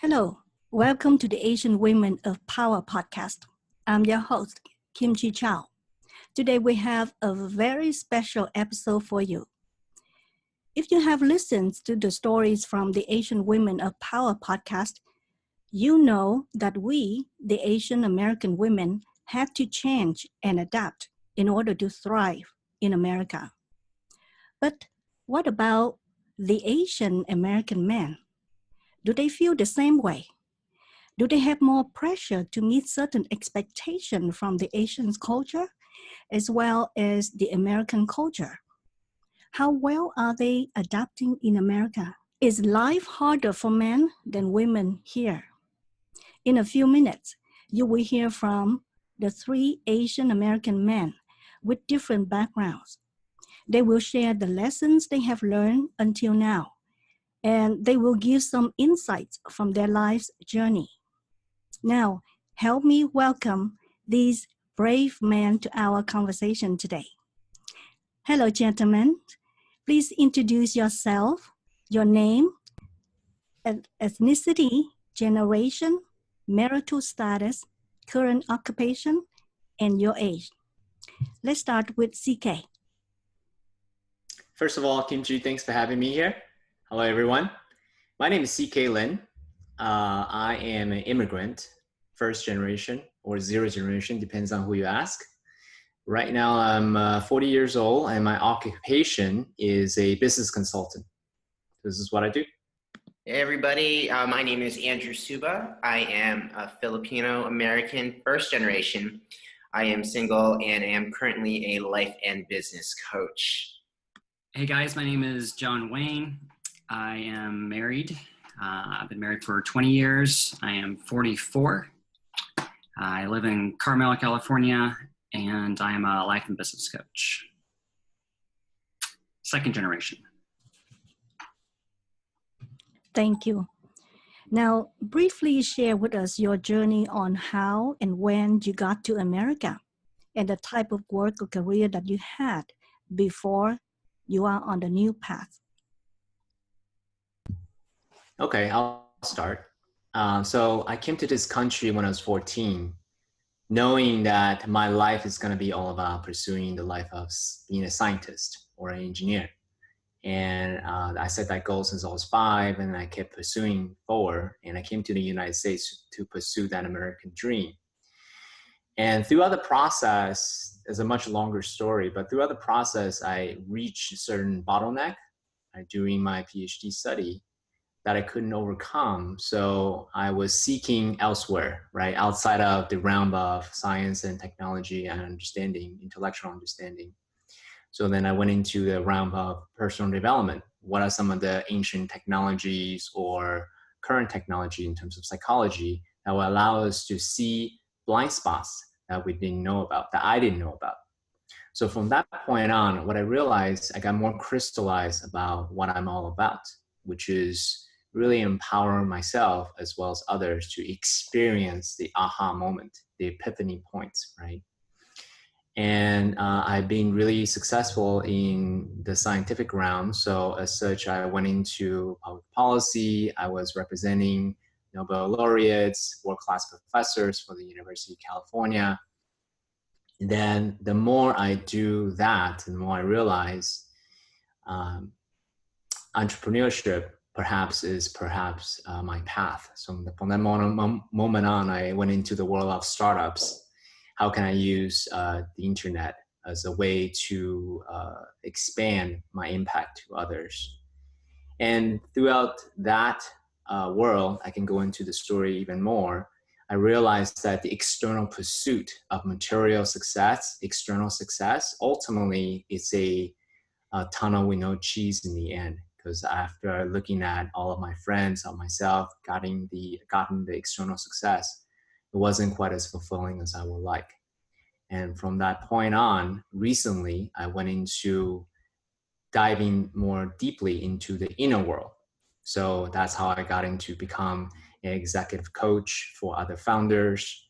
Hello, welcome to the Asian Women of Power podcast. I'm your host, Kim Chi Chow. Today we have a very special episode for you. If you have listened to the stories from the Asian Women of Power podcast, you know that we, the Asian American women, had to change and adapt in order to thrive in America. But what about the Asian American men? Do they feel the same way? Do they have more pressure to meet certain expectations from the Asian culture as well as the American culture? How well are they adapting in America? Is life harder for men than women here? In a few minutes, you will hear from the three Asian American men with different backgrounds. They will share the lessons they have learned until now, and they will give some insights from their life's journey. Now, help me welcome these brave men to our conversation today. Hello, gentlemen. Please introduce yourself, your name, ethnicity, generation, marital status, current occupation, and your age. Let's start with CK. First of all, Kimchi, thanks for having me here. Hello, everyone. My name is CK Lin. I am an immigrant, first generation or zero generation, depends on who you ask. Right now, I'm 40 years old, and my occupation is a business consultant. This is what I do. Hey everybody, my name is Andrew Suba. I am a Filipino-American first generation. I am single and am currently a life and business coach. Hey guys, my name is John Wayne. I am married. I've been married for 20 years. I am 44. I live in Carmel, California, and I am a life and business coach. Second generation. Thank you. Now, briefly share with us your journey on how and when you got to America and the type of work or career that you had before you are on the new path. Okay, I'll start. So I came to this country when I was 14, knowing that my life is going to be all about pursuing the life of being a scientist or an engineer. And I set that goal since I was 5, and I kept pursuing forward. And I came to the United States to pursue that American dream. And throughout the process, it's a much longer story, but throughout the process, I reached a certain bottleneck during my PhD study that I couldn't overcome. So I was seeking elsewhere, right, outside of the realm of science and technology and understanding, intellectual understanding. So then I went into the realm of personal development. What are some of the ancient technologies or current technology in terms of psychology that will allow us to see blind spots that we didn't know about, that I didn't know about? So from that point on, what I realized, I got more crystallized about what I'm all about, which is really empowering myself as well as others to experience the aha moment, the epiphany points, right? And I've been really successful in the scientific realm. So as such, I went into public policy. I was representing Nobel laureates, world-class professors for the University of California. And then the more I do that, the more I realize entrepreneurship is my path. So from that moment on, I went into the world of startups. How can I use the internet as a way to expand my impact to others? And throughout that world, I can go into the story even more. I realized that the external pursuit of material success, external success, ultimately it's a tunnel with no cheese in the end. Because after looking at all of my friends or myself gotten the external success, it wasn't quite as fulfilling as I would like. And from that point on, recently, I went into diving more deeply into the inner world. So that's how I got into become an executive coach for other founders.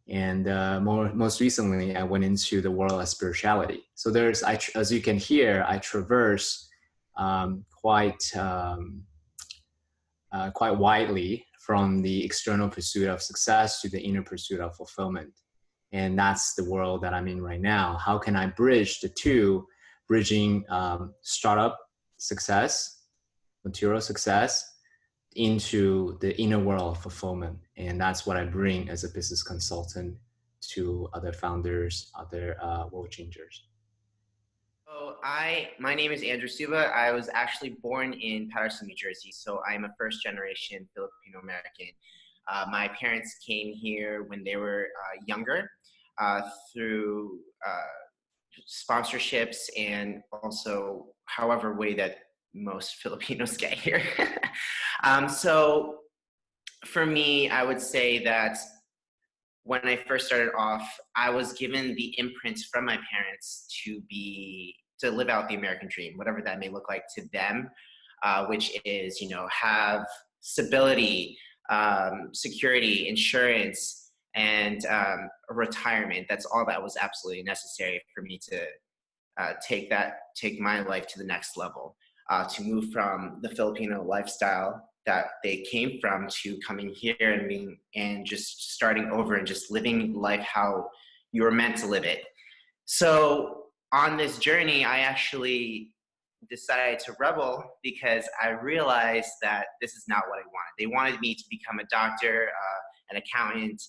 And most recently, I went into the world of spirituality. So as you can hear, I traverse quite widely from the external pursuit of success to the inner pursuit of fulfillment. And that's the world that I'm in right now. How can I bridge the two, bridging startup success, material success, into the inner world of fulfillment? And that's what I bring as a business consultant to other founders, other world changers. So my name is Andrew Suba. I was actually born in Patterson, New Jersey. So I'm a first generation Filipino American. My parents came here when they were younger through sponsorships and also however way that most Filipinos get here. So for me, I would say that when I first started off, I was given the imprints from my parents to live out the American dream, whatever that may look like to them, which is, have stability, security, insurance, and retirement. That's all that was absolutely necessary for me to take my life to the next level, to move from the Filipino lifestyle that they came from to coming here and just starting over and just living life how you were meant to live it. So on this journey, I actually decided to rebel because I realized that this is not what I wanted. They wanted me to become a doctor, an accountant,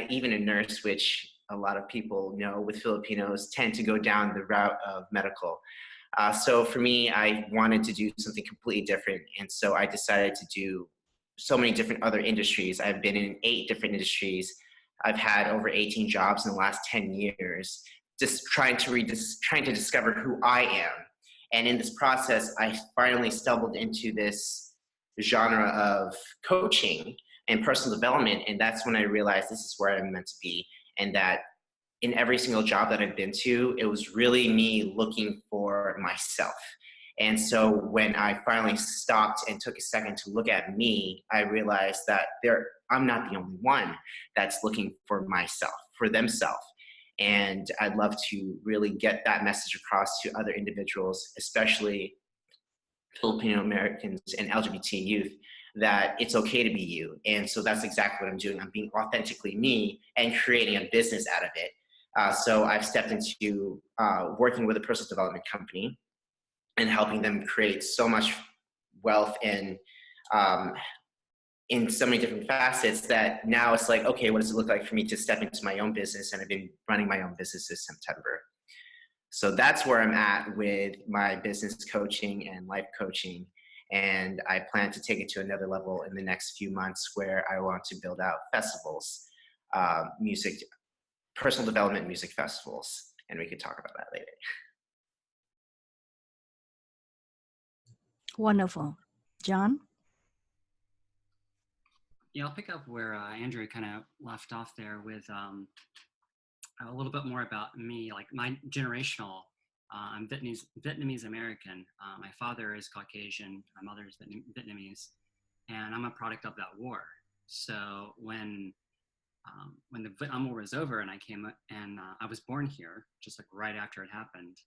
even a nurse, which a lot of people know with Filipinos tend to go down the route of medical. So for me, I wanted to do something completely different. And so I decided to do so many different other industries. I've been in 8 different industries. I've had over 18 jobs in the last 10 years, just trying to discover who I am. And in this process, I finally stumbled into this genre of coaching and personal development. And that's when I realized this is where I'm meant to be. And that in every single job that I've been to, it was really me looking for myself. And so when I finally stopped and took a second to look at me, I realized that I'm not the only one that's looking for myself, for themselves. And I'd love to really get that message across to other individuals, especially Filipino Americans and LGBT youth, that it's okay to be you. And so that's exactly what I'm doing. I'm being authentically me and creating a business out of it. So I've stepped into working with a personal development company and helping them create so much wealth and in so many different facets that now it's like, okay, what does it look like for me to step into my own business? And I've been running my own business this September. So that's where I'm at with my business coaching and life coaching. And I plan to take it to another level in the next few months where I want to build out festivals, personal development music festivals. And we could talk about that later. Wonderful. John? Yeah, I'll pick up where Andrew kind of left off there with a little bit more about me, like my generational. I'm Vietnamese American. My father is Caucasian. My mother is Vietnamese, and I'm a product of that war. So when the Vietnam War was over and I came and I was born here, just like right after it happened,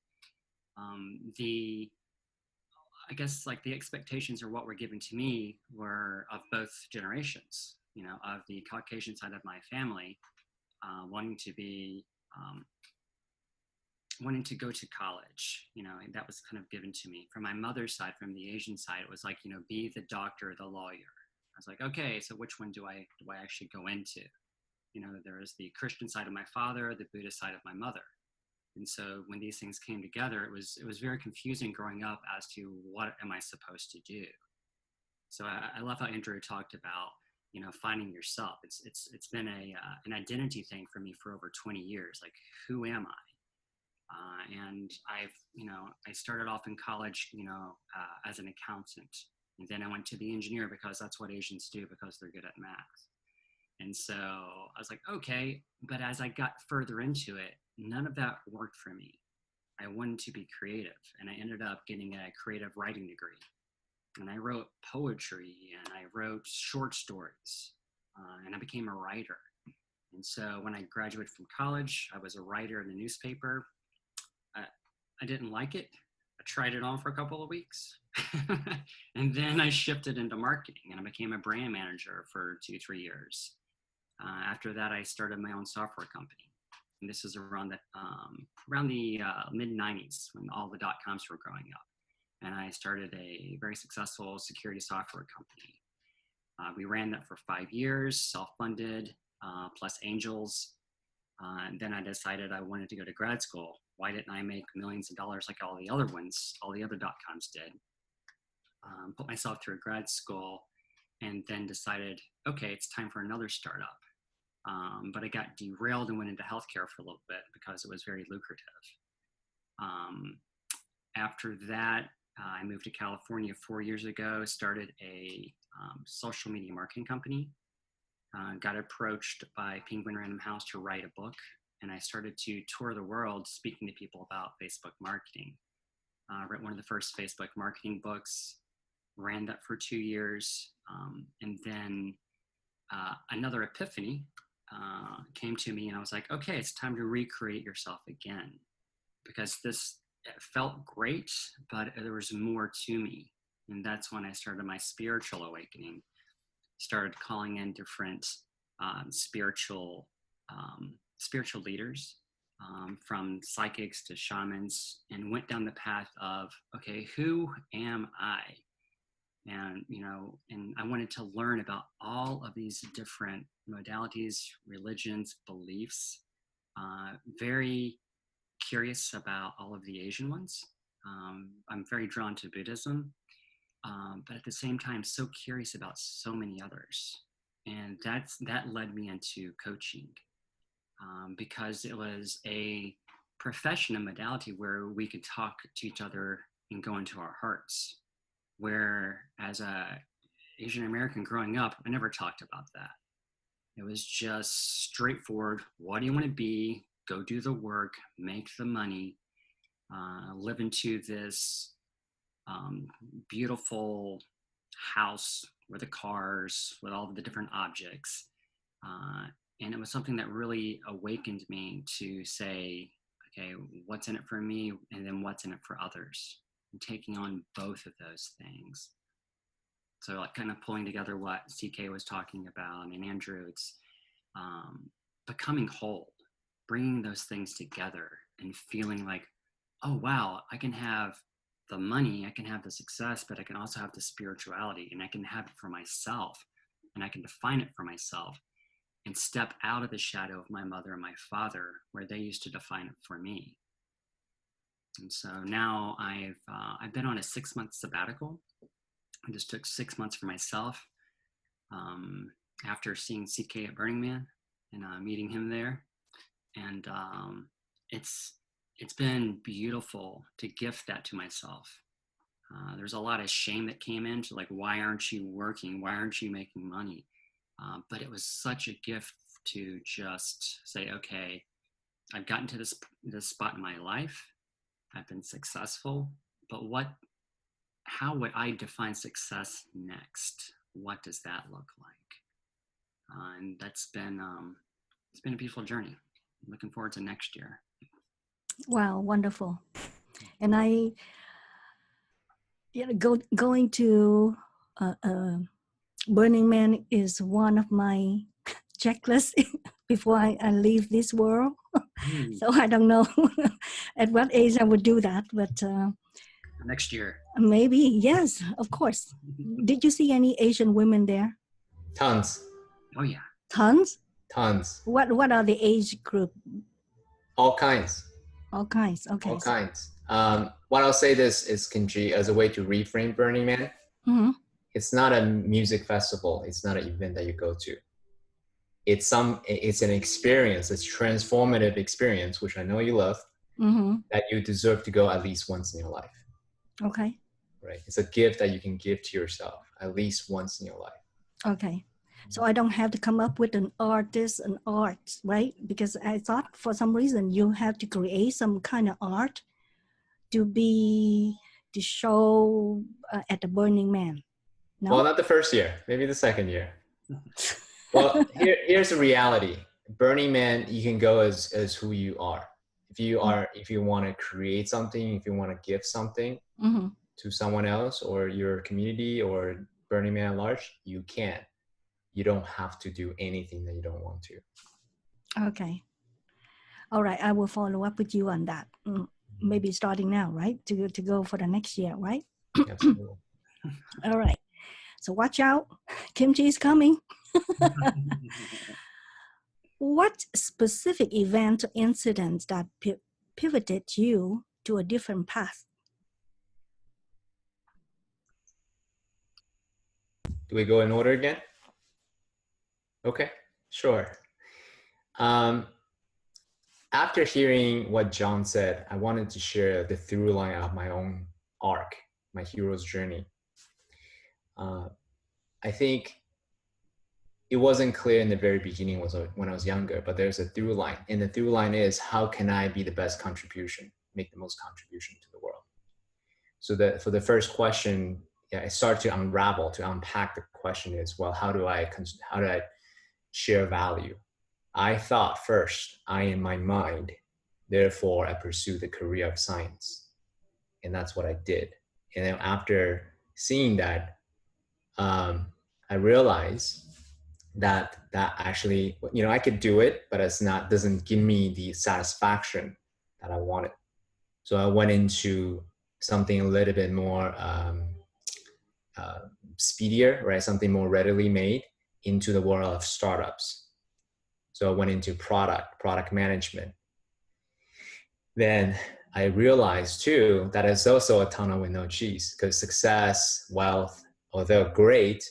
I guess like the expectations or what were given to me were of both generations, of the Caucasian side of my family, wanting to go to college, and that was kind of given to me. From my mother's side, from the Asian side, it was like, be the doctor, the lawyer. I was like, okay, so which one do I actually go into? There was the Christian side of my father, the Buddhist side of my mother. And so when these things came together, it was very confusing growing up as to what am I supposed to do. So I love how Andrew talked about, finding yourself. It's been an identity thing for me for over 20 years. Like, who am I? And I started off in college, as an accountant. And then I went to the engineer because that's what Asians do because they're good at math. And so I was like, okay, but as I got further into it, none of that worked for me. I wanted to be creative, and I ended up getting a creative writing degree. And I wrote poetry, and I wrote short stories, and I became a writer. And so when I graduated from college, I was a writer in the newspaper. I didn't like it. tried it on for a couple of weeks. And then I shifted into marketing and I became a brand manager for 2-3 years. After that, I started my own software company. And this is around the mid-90s when all the dot-coms were growing up. And I started a very successful security software company. We ran that for 5 years, self-funded, plus angels. And then I decided I wanted to go to grad school. Why didn't I make millions of dollars like all the other ones, all the other dot-coms did? Put myself through grad school and then decided, okay, it's time for another startup. But I got derailed and went into healthcare for a little bit because it was very lucrative. After that, I moved to California 4 years ago, started a social media marketing company, got approached by Penguin Random House to write a book, and I started to tour the world speaking to people about Facebook marketing. Wrote one of the first Facebook marketing books, ran that for 2 years, and then another epiphany came to me, and I was like, okay, it's time to recreate yourself again, because this felt great, but there was more to me. And that's when I started my spiritual awakening, started calling in different spiritual leaders, from psychics to shamans, and went down the path of, okay, who am I? And, and I wanted to learn about all of these different modalities, religions, beliefs, very curious about all of the Asian ones. I'm very drawn to Buddhism, but at the same time, so curious about so many others. And that led me into coaching, because it was a profession and modality where we could talk to each other and go into our hearts. Where as a Asian American growing up, I never talked about that. It was just straightforward. What do you want to be? Go do the work, make the money, live into this beautiful house with the cars, with all the different objects. And it was something that really awakened me to say, okay, what's in it for me? And then what's in it for others? And taking on both of those things. So like kind of pulling together what CK was talking about and Andrew, it's becoming whole, bringing those things together and feeling like, oh, wow, I can have the money, I can have the success, but I can also have the spirituality, and I can have it for myself, and I can define it for myself and step out of the shadow of my mother and my father where they used to define it for me. And so now I've been on a 6-month sabbatical. I just took 6 months for myself after seeing CK at Burning Man and meeting him there. And it's been beautiful to gift that to myself. There's a lot of shame that came into like, why aren't you working? Why aren't you making money? But it was such a gift to just say, okay, I've gotten to this spot in my life. I've been successful, but how would I define success next? What does that look like? And that's been, it's been a beautiful journey. I'm looking forward to next year. Wow, wonderful. And going to Burning Man is one of my checklists before I leave this world. So I don't know at what age I would do that, but next year. Maybe, yes, of course. Did you see any Asian women there? Tons. Oh yeah. Tons? Tons. What are the age group? All kinds. All kinds, okay. All kinds. What I'll say this is, Kimchi, as a way to reframe Burning Man, it's not a music festival. It's not an event that you go to. It's an experience. It's transformative experience, which I know you love, that you deserve to go at least once in your life. Okay. Right. It's a gift that you can give to yourself at least once in your life. Okay. So I don't have to come up with an art, right? Because I thought for some reason you have to create some kind of art to show at the Burning Man. No? Well, not the first year, maybe the second year. Well, here's the reality. Burning Man, you can go as who you are. if you want to create something, if you want to give something to someone else or your community or Burning Man at large, you can. You don't have to do anything that you don't want to. Okay. All right. I will follow up with you on that. Maybe starting now, right? To go for the next year, right? Absolutely. All right. So watch out. Kimchi is coming. What specific event or incident that pivoted you to a different path? Do we go in order again? Okay, sure. After hearing what John said, I wanted to share the through line of my own arc, my hero's journey. I think it wasn't clear in the very beginning when I was younger, but there's a through line. And the through line is, how can I be the best contribution, make the most contribution to the world? So that for the first question, I start to unravel, to unpack the question is, well, how do I share value? I thought first, I in my mind, therefore I pursued the career of science. And that's what I did. And then after seeing that, I realized that actually, I could do it, but doesn't give me the satisfaction that I wanted. So I went into something a little bit more speedier, right? Something more readily made, into the world of startups. So I went into product management. Then I realized too that it's also a tunnel with no cheese, because success, wealth, although great,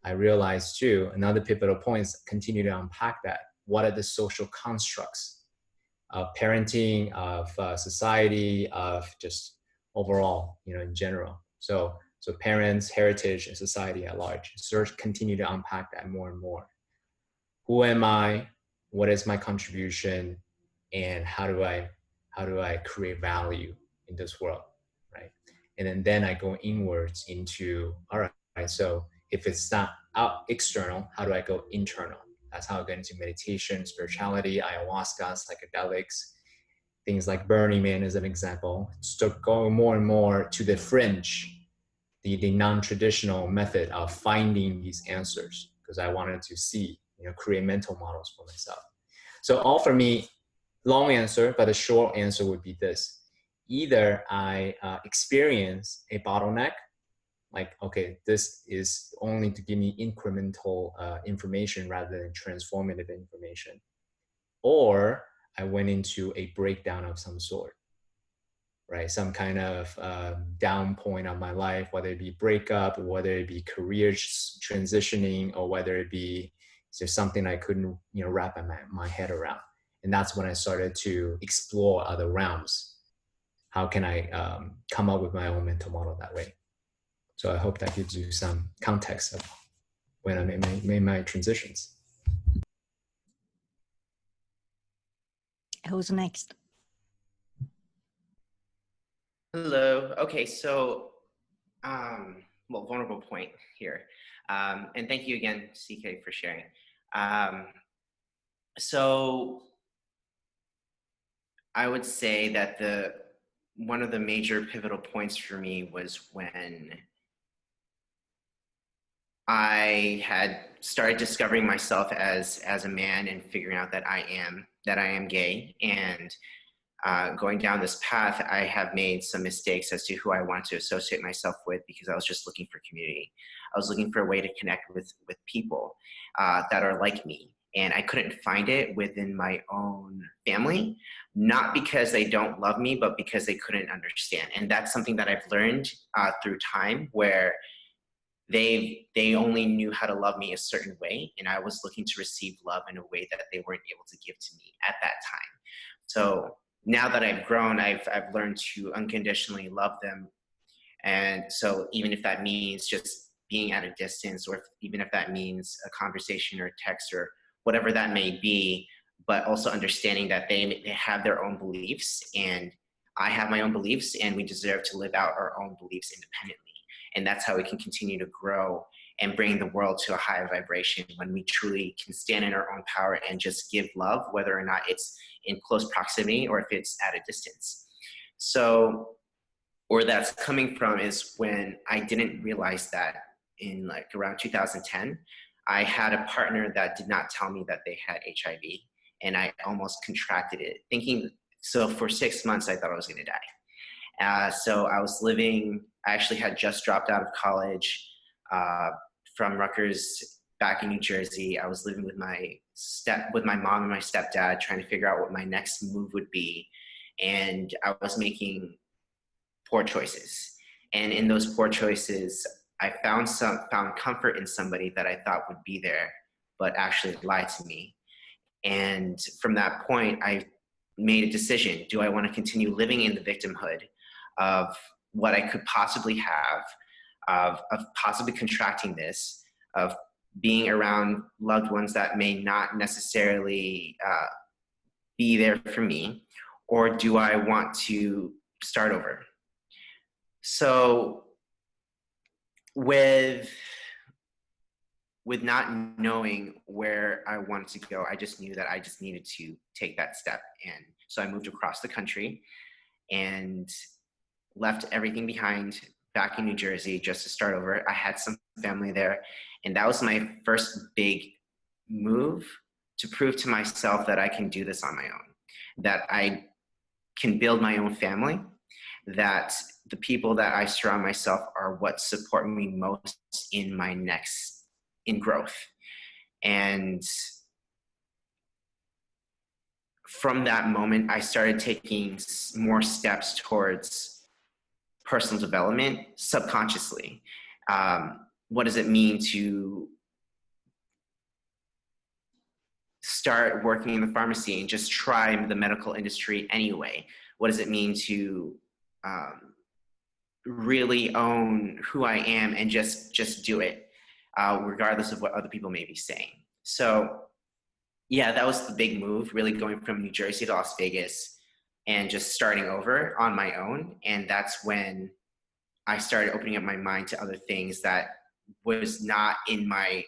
I realized too, another pivotal point is continue to unpack that. What are the social constructs of parenting, of society, of just overall, in general. So parents, heritage, and society at large. So continue to unpack that more and more. Who am I? What is my contribution? And how do I create value in this world, right? And then I go inwards into, all right, so if it's not out external, how do I go internal? That's how I get into meditation, spirituality, ayahuasca, psychedelics, things like Burning Man as an example. Start going more and more to the fringe, the non-traditional method of finding these answers, because I wanted to see, create mental models for myself. So all for me, long answer, but a short answer would be this. Either I experience a bottleneck, like, okay, this is only to give me incremental information rather than transformative information. Or I went into a breakdown of some sort, right? Some kind of down point of my life, whether it be breakup, whether it be career transitioning, or whether it be just something I couldn't, wrap my head around. And that's when I started to explore other realms. How can I come up with my own mental model that way? So I hope that gives you some context of when I made my transitions. Who's next? Hello. Okay, so, vulnerable point here. And thank you again, CK, for sharing. So I would say that one of the major pivotal points for me was when I had started discovering myself as a man and figuring out that I am gay. And going down this path, I have made some mistakes as to who I wanted to associate myself with, because I was just looking for community. I was looking for a way to connect with people that are like me. And I couldn't find it within my own family, not because they don't love me, but because they couldn't understand. And that's something that I've learned through time, where they only knew how to love me a certain way, and I was looking to receive love in a way that they weren't able to give to me at that time. So now that I've grown, I've learned to unconditionally love them. And so even if that means just being at a distance, or even if that means a conversation or a text or whatever that may be, but also understanding that they have their own beliefs and I have my own beliefs, and we deserve to live out our own beliefs independently. And that's how we can continue to grow and bring the world to a higher vibration when we truly can stand in our own power and just give love, whether or not it's in close proximity or if it's at a distance. So where that's coming from is when I didn't realize that in like around 2010, I had a partner that did not tell me that they had HIV, and I almost contracted it thinking, so for 6 months, I thought I was going to die. So I was living, I actually had just dropped out of college from Rutgers back in New Jersey. I was living with my mom and my stepdad, trying to figure out what my next move would be. And I was making poor choices. And in those poor choices, I found comfort in somebody that I thought would be there, but actually lied to me. And from that point, I made a decision. Do I want to continue living in the victimhood of what I could possibly have, of possibly contracting this, of being around loved ones that may not necessarily be there for me, or do I want to start over? So with not knowing where I wanted to go, I just knew that I just needed to take that step. And so I moved across the country and left everything behind back in New Jersey just to start over. I had some family there, and that was my first big move to prove to myself that I can do this on my own, that I can build my own family, that the people that I surround myself are what support me most in my in growth. And from that moment, I started taking more steps towards personal development subconsciously. What does it mean to start working in the pharmacy and just try the medical industry anyway? What does it mean to really own who I am and just do it, regardless of what other people may be saying? So yeah, that was the big move, really going from New Jersey to Las Vegas and just starting over on my own. And that's when I started opening up my mind to other things that was not in my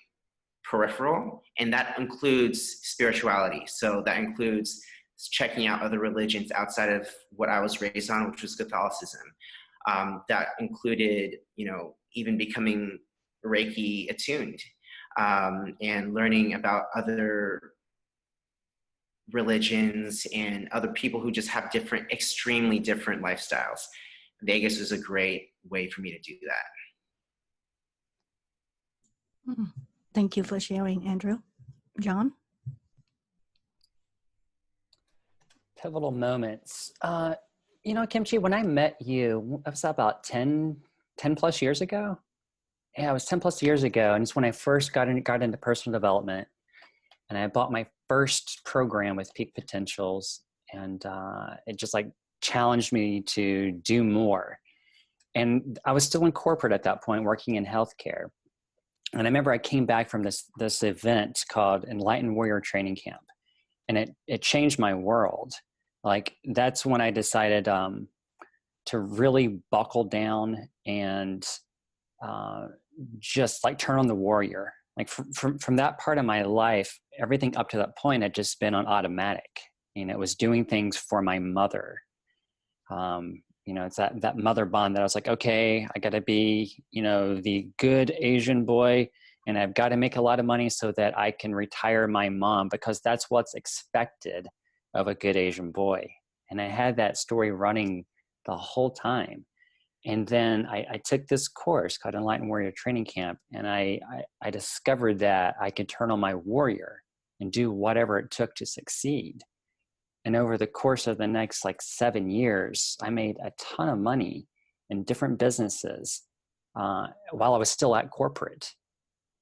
peripheral. And that includes spirituality. So that includes checking out other religions outside of what I was raised on, which was Catholicism. That included, even becoming Reiki attuned, and learning about other religions and other people who just have extremely different lifestyles. Vegas was a great way for me to do that. Thank you for sharing, Andrew. John? Pivotal moments. Kimchi, when I met you, it was about 10 plus years ago. Yeah, it was 10 plus years ago. And it's when I first got into personal development. And I bought my first program with Peak Potentials. And it just challenged me to do more. And I was still in corporate at that point, working in healthcare. And I remember I came back from this event called Enlightened Warrior Training Camp. And it changed my world. That's when I decided to really buckle down and just turn on the warrior. From that part of my life, everything up to that point had just been on automatic. It was doing things for my mother. It's that mother bond that I was like, okay, I got to be, the good Asian boy, and I've got to make a lot of money so that I can retire my mom, because that's what's expected of a good Asian boy. And I had that story running the whole time. And then I took this course called Enlightened Warrior Training Camp, and I discovered that I could turn on my warrior and do whatever it took to succeed. And over the course of the next 7 years, I made a ton of money in different businesses while I was still at corporate.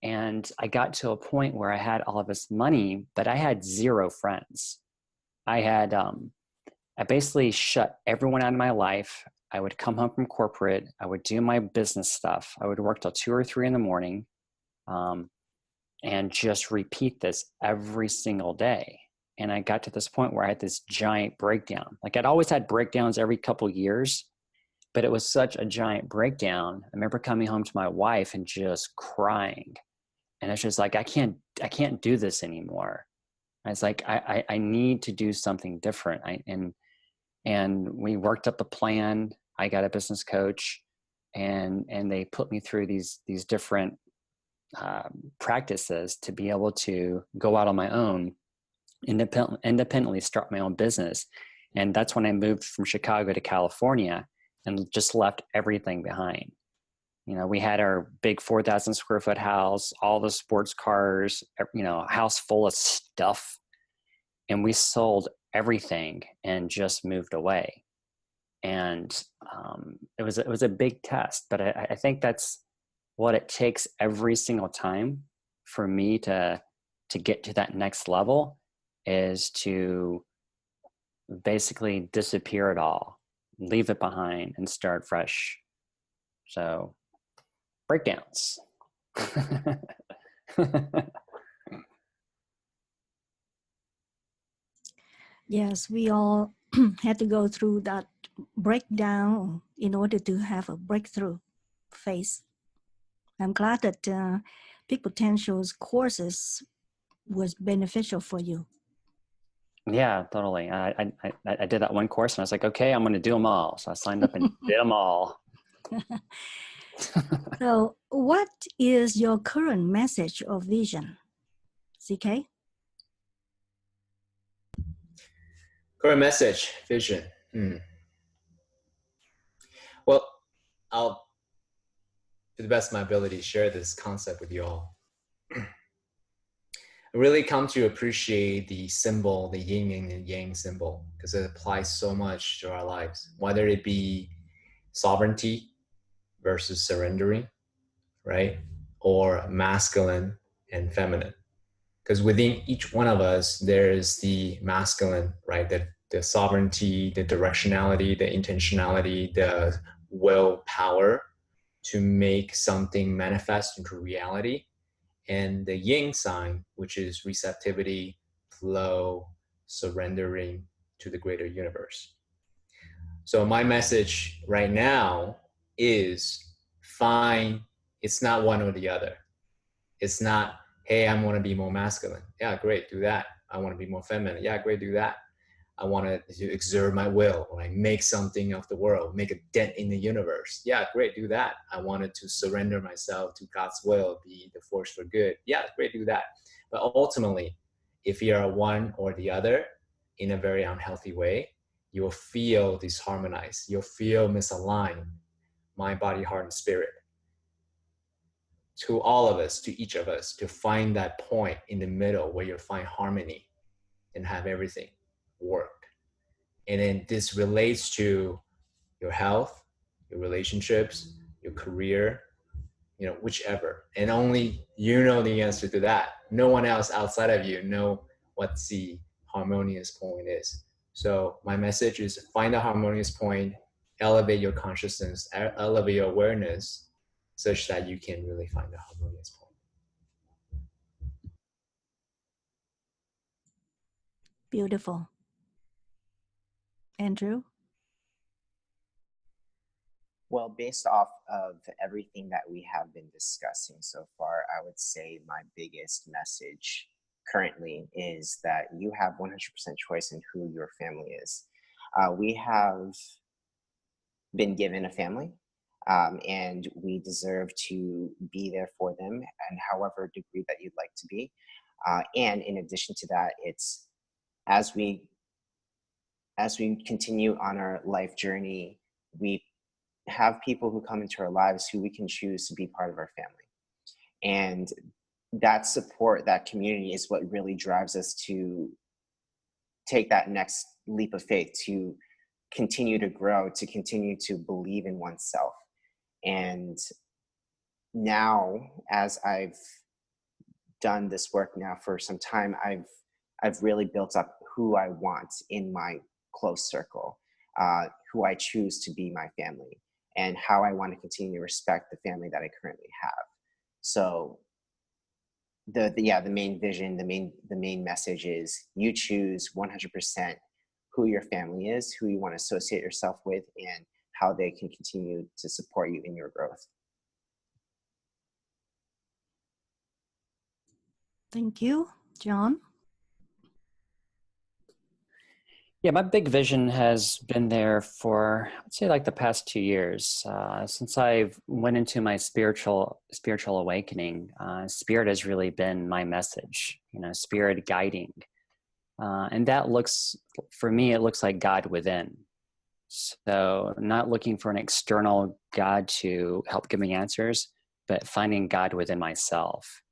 And I got to a point where I had all of this money, but I had zero friends. I basically shut everyone out of my life. I would come home from corporate. I would do my business stuff. I would work till 2 or 3 in the morning, and just repeat this every single day. And I got to this point where I had this giant breakdown. I'd always had breakdowns every couple years, but it was such a giant breakdown. I remember coming home to my wife and just crying. And it's just like, I can't do this anymore. I was like, I need to do something different. And we worked up the plan. I got a business coach, and they put me through these different practices to be able to go out on my own, independently start my own business. And that's when I moved from Chicago to California and just left everything behind. You know, we had our big 4,000 square foot house, all the sports cars, you know, a house full of stuff. And we sold everything and just moved away. And it was a big test, but I think that's what it takes every single time for me to get to that next level, is to basically disappear it all, leave it behind, and start fresh. So breakdowns. Yes, we all had to go through that breakdown in order to have a breakthrough phase. I'm glad that Peak Potential's courses was beneficial for you. Yeah, totally. I did that one course and I was like, okay, I'm going to do them all. So I signed up and did them all. So what is your current message or vision, CK? Current message, vision. Well, I'll, to the best of my ability, share this concept with you all. I really come to appreciate the symbol, the yin and yang symbol, because it applies so much to our lives, whether it be sovereignty versus surrendering, right? Or masculine and feminine. Because within each one of us, there's the masculine, right? The sovereignty, the directionality, the intentionality, the willpower to make something manifest into reality. And the yin sign, which is receptivity, flow, surrendering to the greater universe. So my message right now is find, it's not one or the other. It's not, hey, I want to be more masculine. Yeah, great, do that. I want to be more feminine. Yeah, great, do that. I want to exert my will, like make something of the world, make a dent in the universe. Yeah, great, do that. I wanted to surrender myself to God's will, be the force for good. Yeah, great, do that. But ultimately, if you are one or the other in a very unhealthy way, you'll feel disharmonized. You'll feel misaligned, mind, body, heart, and spirit. To all of us, to each of us, to find that point in the middle where you'll find harmony and have everything work. And then this relates to your health, your relationships, your career, you know, whichever. And only you know the answer to that. No one else outside of you know what the harmonious point is. So my message is find a harmonious point, elevate your consciousness, elevate your awareness, such that you can really find a harmonious point. Beautiful. Andrew? Well, based off of everything that we have been discussing so far, I would say my biggest message currently is that you have 100% choice in who your family is. We have been given a family, and we deserve to be there for them in however degree that you'd like to be. And in addition to that, it's as we continue on our life journey, we have people who come into our lives who we can choose to be part of our family. And that support, that community is what really drives us to take that next leap of faith, to continue to grow, to continue to believe in oneself. And now, as I've done this work now for some time, I've really built up who I want in my close circle, who I choose to be my family, and how I want to continue to respect the family that I currently have. So the main vision, the main message is you choose 100% who your family is, who you want to associate yourself with, and how they can continue to support you in your growth. Thank you. John? Yeah, my big vision has been there for, I'd say, like the past 2 years. Since I've went into my spiritual awakening, spirit has really been my message, spirit guiding. And that looks, for me, it looks like God within. So not looking for an external God to help give me answers, but finding God within myself.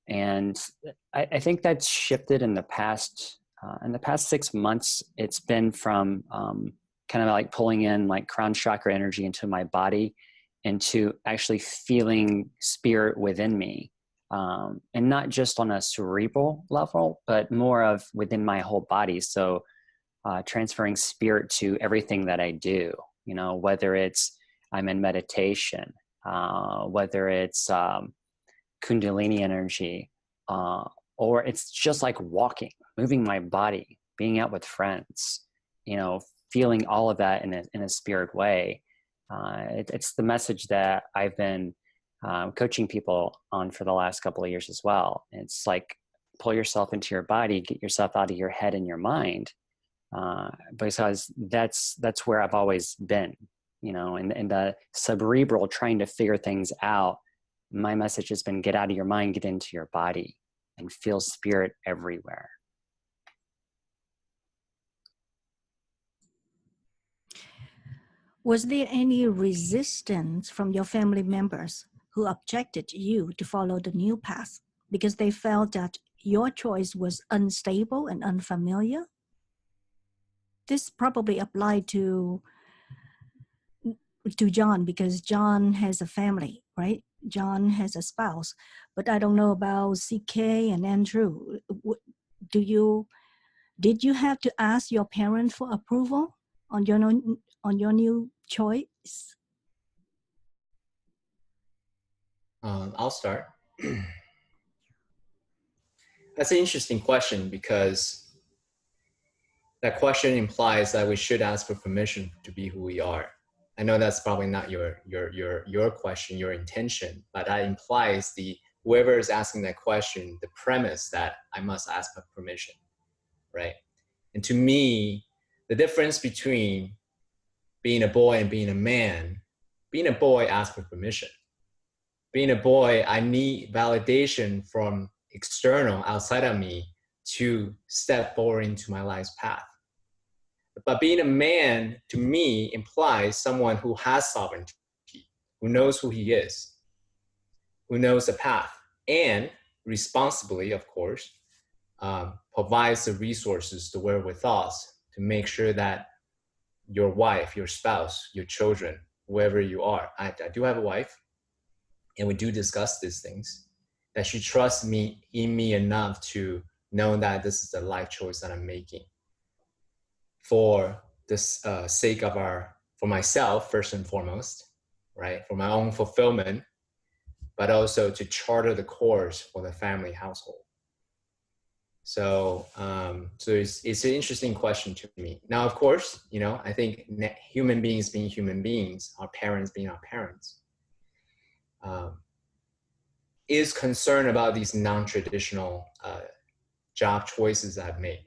And I think that's shifted in the past 6 months. It's been from kind of like pulling in like crown chakra energy into my body, into actually feeling spirit within me. And not just on a cerebral level, but more of within my whole body. So transferring spirit to everything that I do, whether it's I'm in meditation, whether it's Kundalini energy, or it's just like walking, moving my body, being out with friends, feeling all of that in a spirit way. It's the message that I've been coaching people on for the last couple of years as well. It's like, pull yourself into your body, get yourself out of your head and your mind, because that's where I've always been, in the cerebral, trying to figure things out. My message has been, get out of your mind, get into your body, and feel spirit everywhere. Was there any resistance from your family members who objected you to follow the new path because they felt that your choice was unstable and unfamiliar? This probably applied to John, because John has a family, right? John has a spouse, but I don't know about CK and Andrew. Did you have to ask your parents for approval on your new choice? I'll start. That's an interesting question, because that question implies that we should ask for permission to be who we are. I know that's probably not your question, your intention, but that implies whoever is asking that question, the premise that I must ask for permission, right? And to me, the difference between being a boy and being a man, being a boy asks for permission. Being a boy, I need validation from external, outside of me, to step forward into my life's path. But being a man, to me, implies someone who has sovereignty, who knows who he is, who knows the path, and responsibly, of course, provides the resources, the wherewithal to make sure that your wife, your spouse, your children, whoever you are, I do have a wife, and we do discuss these things, that she trusts me in me enough to know that this is the life choice that I'm making for this sake of for myself, first and foremost, right? For my own fulfillment, but also to charter the course for the family household. So, it's an interesting question to me. Now, of course, I think human beings being human beings, our parents being our parents, is concerned about these non-traditional job choices I've made.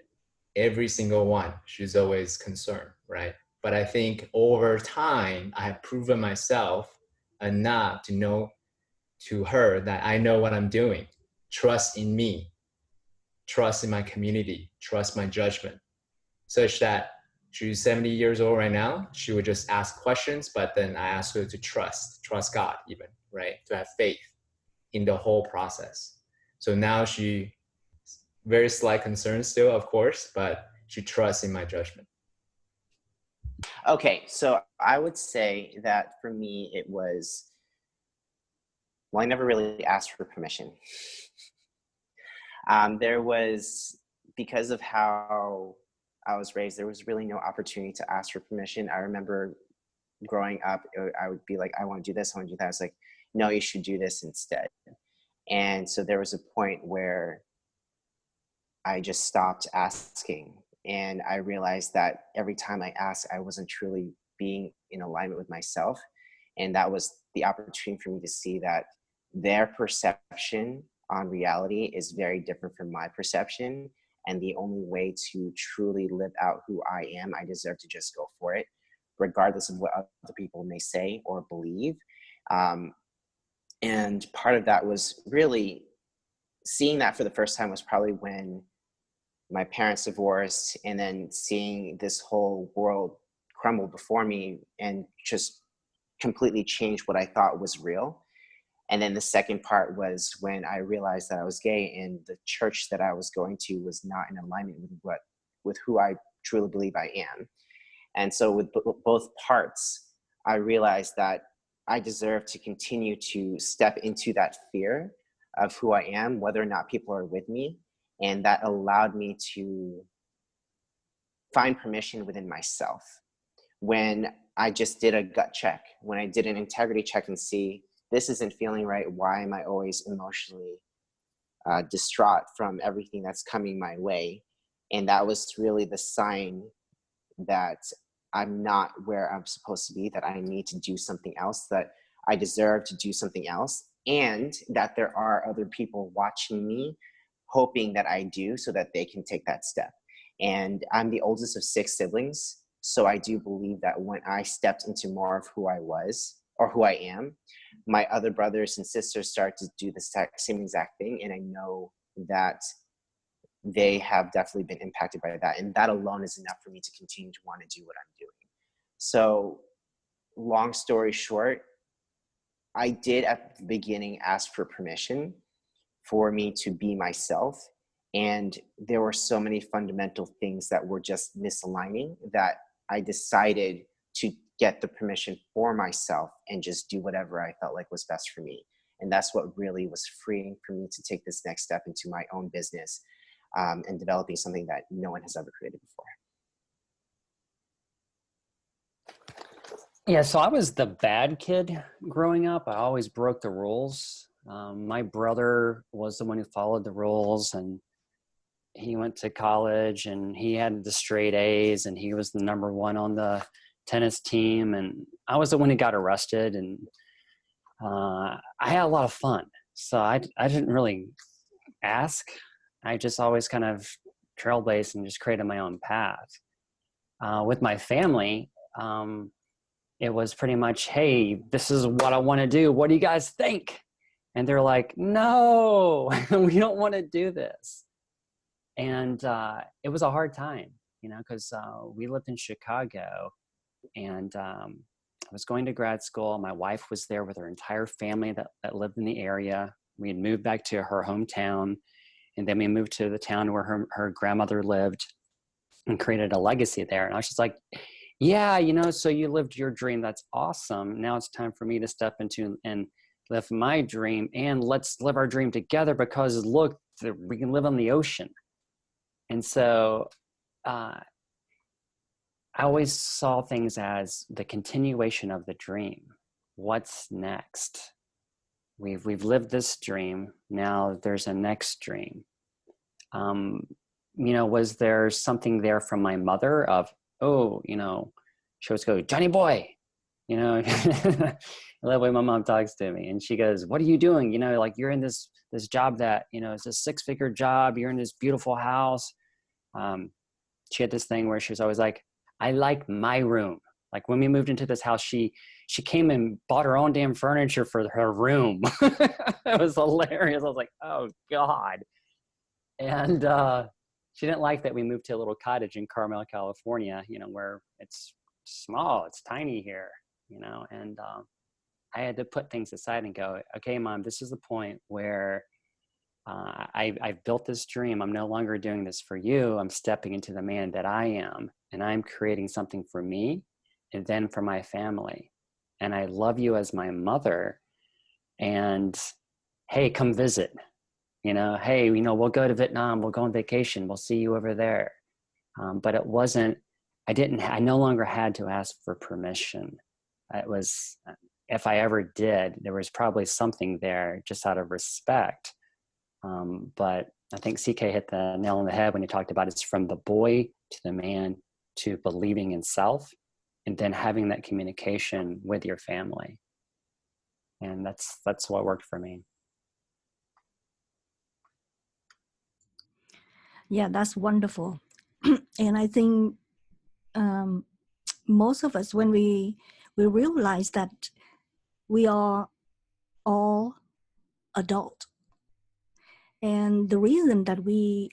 Every single one, she's always concerned, right? But I think over time, I have proven myself enough to know to her that I know what I'm doing. Trust in me, trust in my community, trust my judgment, such that she's 70 years old right now. She would just ask questions, but then I ask her to trust God even, right? To have faith in the whole process. So now she, very slight concern still, of course, but she trusts in my judgment. Okay, so I would say that for me, it was, well, I never really asked for permission. There was, because of how I was raised, there was really no opportunity to ask for permission. I remember growing up, I would be like, I want to do this, I want to do that. I was like, no, you should do this instead. And so there was a point where I just stopped asking. And I realized that every time I asked, I wasn't truly being in alignment with myself. And that was the opportunity for me to see that their perception on reality is very different from my perception. And the only way to truly live out who I am, I deserve to just go for it, regardless of what other people may say or believe. And part of that was really seeing that for the first time was probably when my parents divorced, and then seeing this whole world crumble before me and just completely change what I thought was real. And then the second part was when I realized that I was gay, and the church that I was going to was not in alignment with who I truly believe I am. And so with both parts, I realized that I deserve to continue to step into that fear of who I am, whether or not people are with me. And that allowed me to find permission within myself. When I just did a gut check, when I did an integrity check and see, this isn't feeling right, why am I always emotionally distraught from everything that's coming my way? And that was really the sign that I'm not where I'm supposed to be, that I need to do something else, that I deserve to do something else, and that there are other people watching me, hoping that I do so that they can take that step. And I'm the oldest of 6 siblings, so I do believe that when I stepped into more of who I was, or who I am, my other brothers and sisters start to do the same exact thing, and I know that they have definitely been impacted by that, and that alone is enough for me to continue to want to do what I'm doing. So long story short, I did at the beginning ask for permission for me to be myself, and there were so many fundamental things that were just misaligning that I decided to get the permission for myself and just do whatever I felt like was best for me. And that's what really was freeing for me to take this next step into my own business, and developing something that no one has ever created before. Yeah, so I was the bad kid growing up. I always broke the rules. My brother was the one who followed the rules, and he went to college and he had the straight A's, and he was the number 1 on the tennis team. And I was the one who got arrested, and I had a lot of fun. So I didn't really ask. I just always kind of trailblazed and just created my own path. With my family, it was pretty much, hey, this is what I want to do. What do you guys think? And they're like, no, we don't want to do this. And it was a hard time, because we lived in Chicago, and I was going to grad school. My wife was there with her entire family that lived in the area. We had moved back to her hometown, and then we moved to the town where her grandmother lived and created a legacy there. And I was just like, yeah, so you lived your dream. That's awesome. Now it's time for me to step into and live my dream, and let's live our dream together, because look, we can live on the ocean. And so I always saw things as the continuation of the dream. What's next? We've lived this dream. Now there's a next dream. Was there something there from my mother of, she always go, Johnny boy, I love the way my mom talks to me. And she goes, what are you doing? Like, you're in this job that, it's a 6-figure job. You're in this beautiful house. She had this thing where she was always like, I like my room. Like, when we moved into this house, she came and bought her own damn furniture for her room. It was hilarious. I was like, oh God. And she didn't like that we moved to a little cottage in Carmel, California, where it's small, it's tiny here, and I had to put things aside and go, okay, Mom, this is the point where I've built this dream. I'm no longer doing this for you. I'm stepping into the man that I am, and I'm creating something for me and then for my family. And I love you as my mother, and hey, come visit. Hey, we'll go to Vietnam, we'll go on vacation, we'll see you over there. But it wasn't, I no longer had to ask for permission. It was, if I ever did, there was probably something there just out of respect. But I think CK hit the nail on the head when he talked about it's from the boy to the man to believing in self. and then having that communication with your family. And that's what worked for me. Yeah, that's wonderful. And I think most of us, when we realize that we are all adult, and the reason that we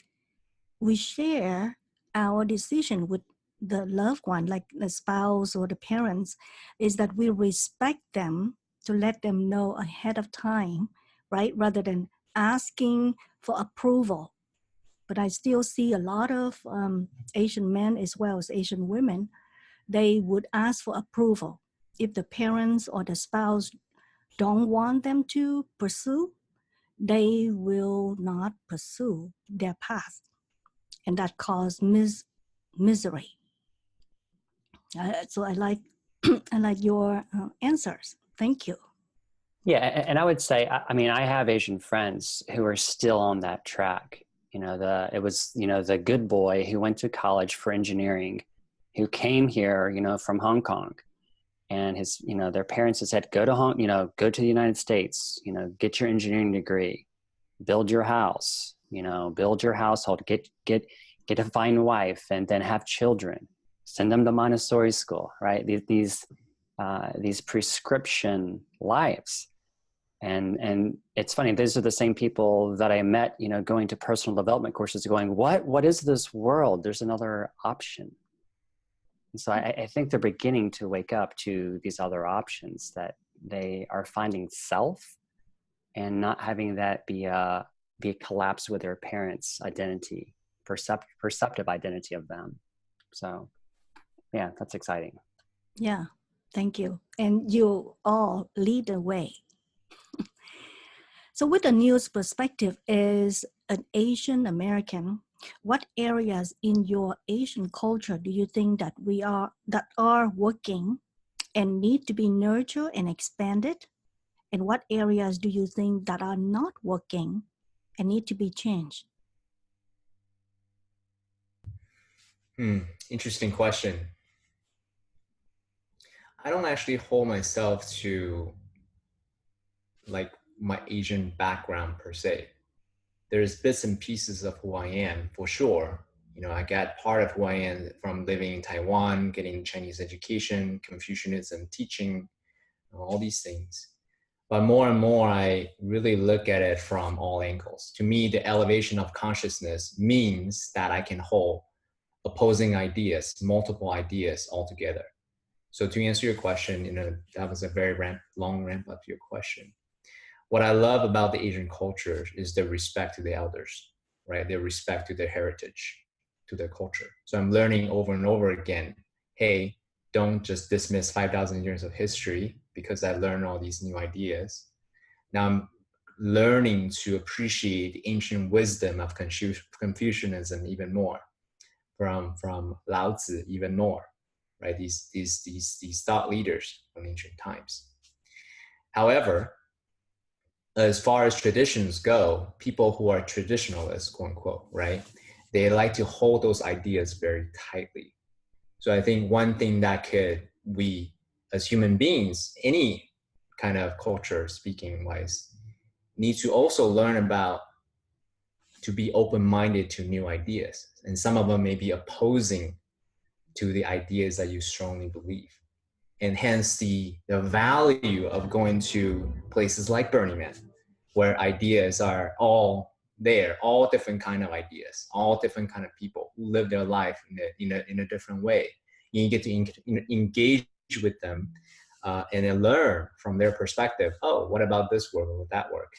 share our decision with the loved one, like the spouse or the parents, is that we respect them, to let them know ahead of time, right? Rather than asking for approval. But I still see a lot of Asian men as well as Asian women, they would ask for approval. If the parents or the spouse don't want them to pursue, they will not pursue their path. And that causes misery. So I like I like your answers. Thank you. Yeah, and I would say, I mean, I have Asian friends who are still on that track. It was the good boy who went to college for engineering, who came here, from Hong Kong, and their parents had said, go to the United States, get your engineering degree, build your house, build your household, get a fine wife, and then have children, send them to Montessori school, right? These prescription lives. And it's funny, these are the same people that I met, going to personal development courses, going, what is this world? There's another option. And so I think they're beginning to wake up to these other options, that they are finding self and not having that be a collapse with their parents' identity, perceptive identity of them. So yeah, that's exciting. Yeah, thank you. And you all lead the way. So with a news perspective as an Asian American, what areas in your Asian culture do you think that are working and need to be nurtured and expanded? And what areas do you think that are not working and need to be changed? Interesting question. I don't actually hold myself to like my Asian background per se. There's bits and pieces of who I am for sure. I got part of who I am from living in Taiwan, getting Chinese education, Confucianism teaching, all these things. But more and more, I really look at it from all angles. To me, the elevation of consciousness means that I can hold opposing ideas, multiple ideas all together. So to answer your question, that was a very long ramp up to your question. What I love about the Asian culture is the respect to the elders, right? Their respect to their heritage, to their culture. So I'm learning over and over again, hey, don't just dismiss 5,000 years of history because I learned all these new ideas. Now I'm learning to appreciate the ancient wisdom of Confucianism even more, from Lao Tzu even more, right? These thought leaders from ancient times. However, as far as traditions go, people who are traditionalists, quote unquote, right? They like to hold those ideas very tightly. So I think one thing that we as human beings, any kind of culture speaking wise, need to also learn about to be open-minded to new ideas. And some of them may be opposing to the ideas that you strongly believe. And hence the value of going to places like Burning Man, where ideas are all there, all different kind of ideas, all different kind of people who live their life in a different way. You get to engage with them and then learn from their perspective. Oh, what about this work? Or would that work?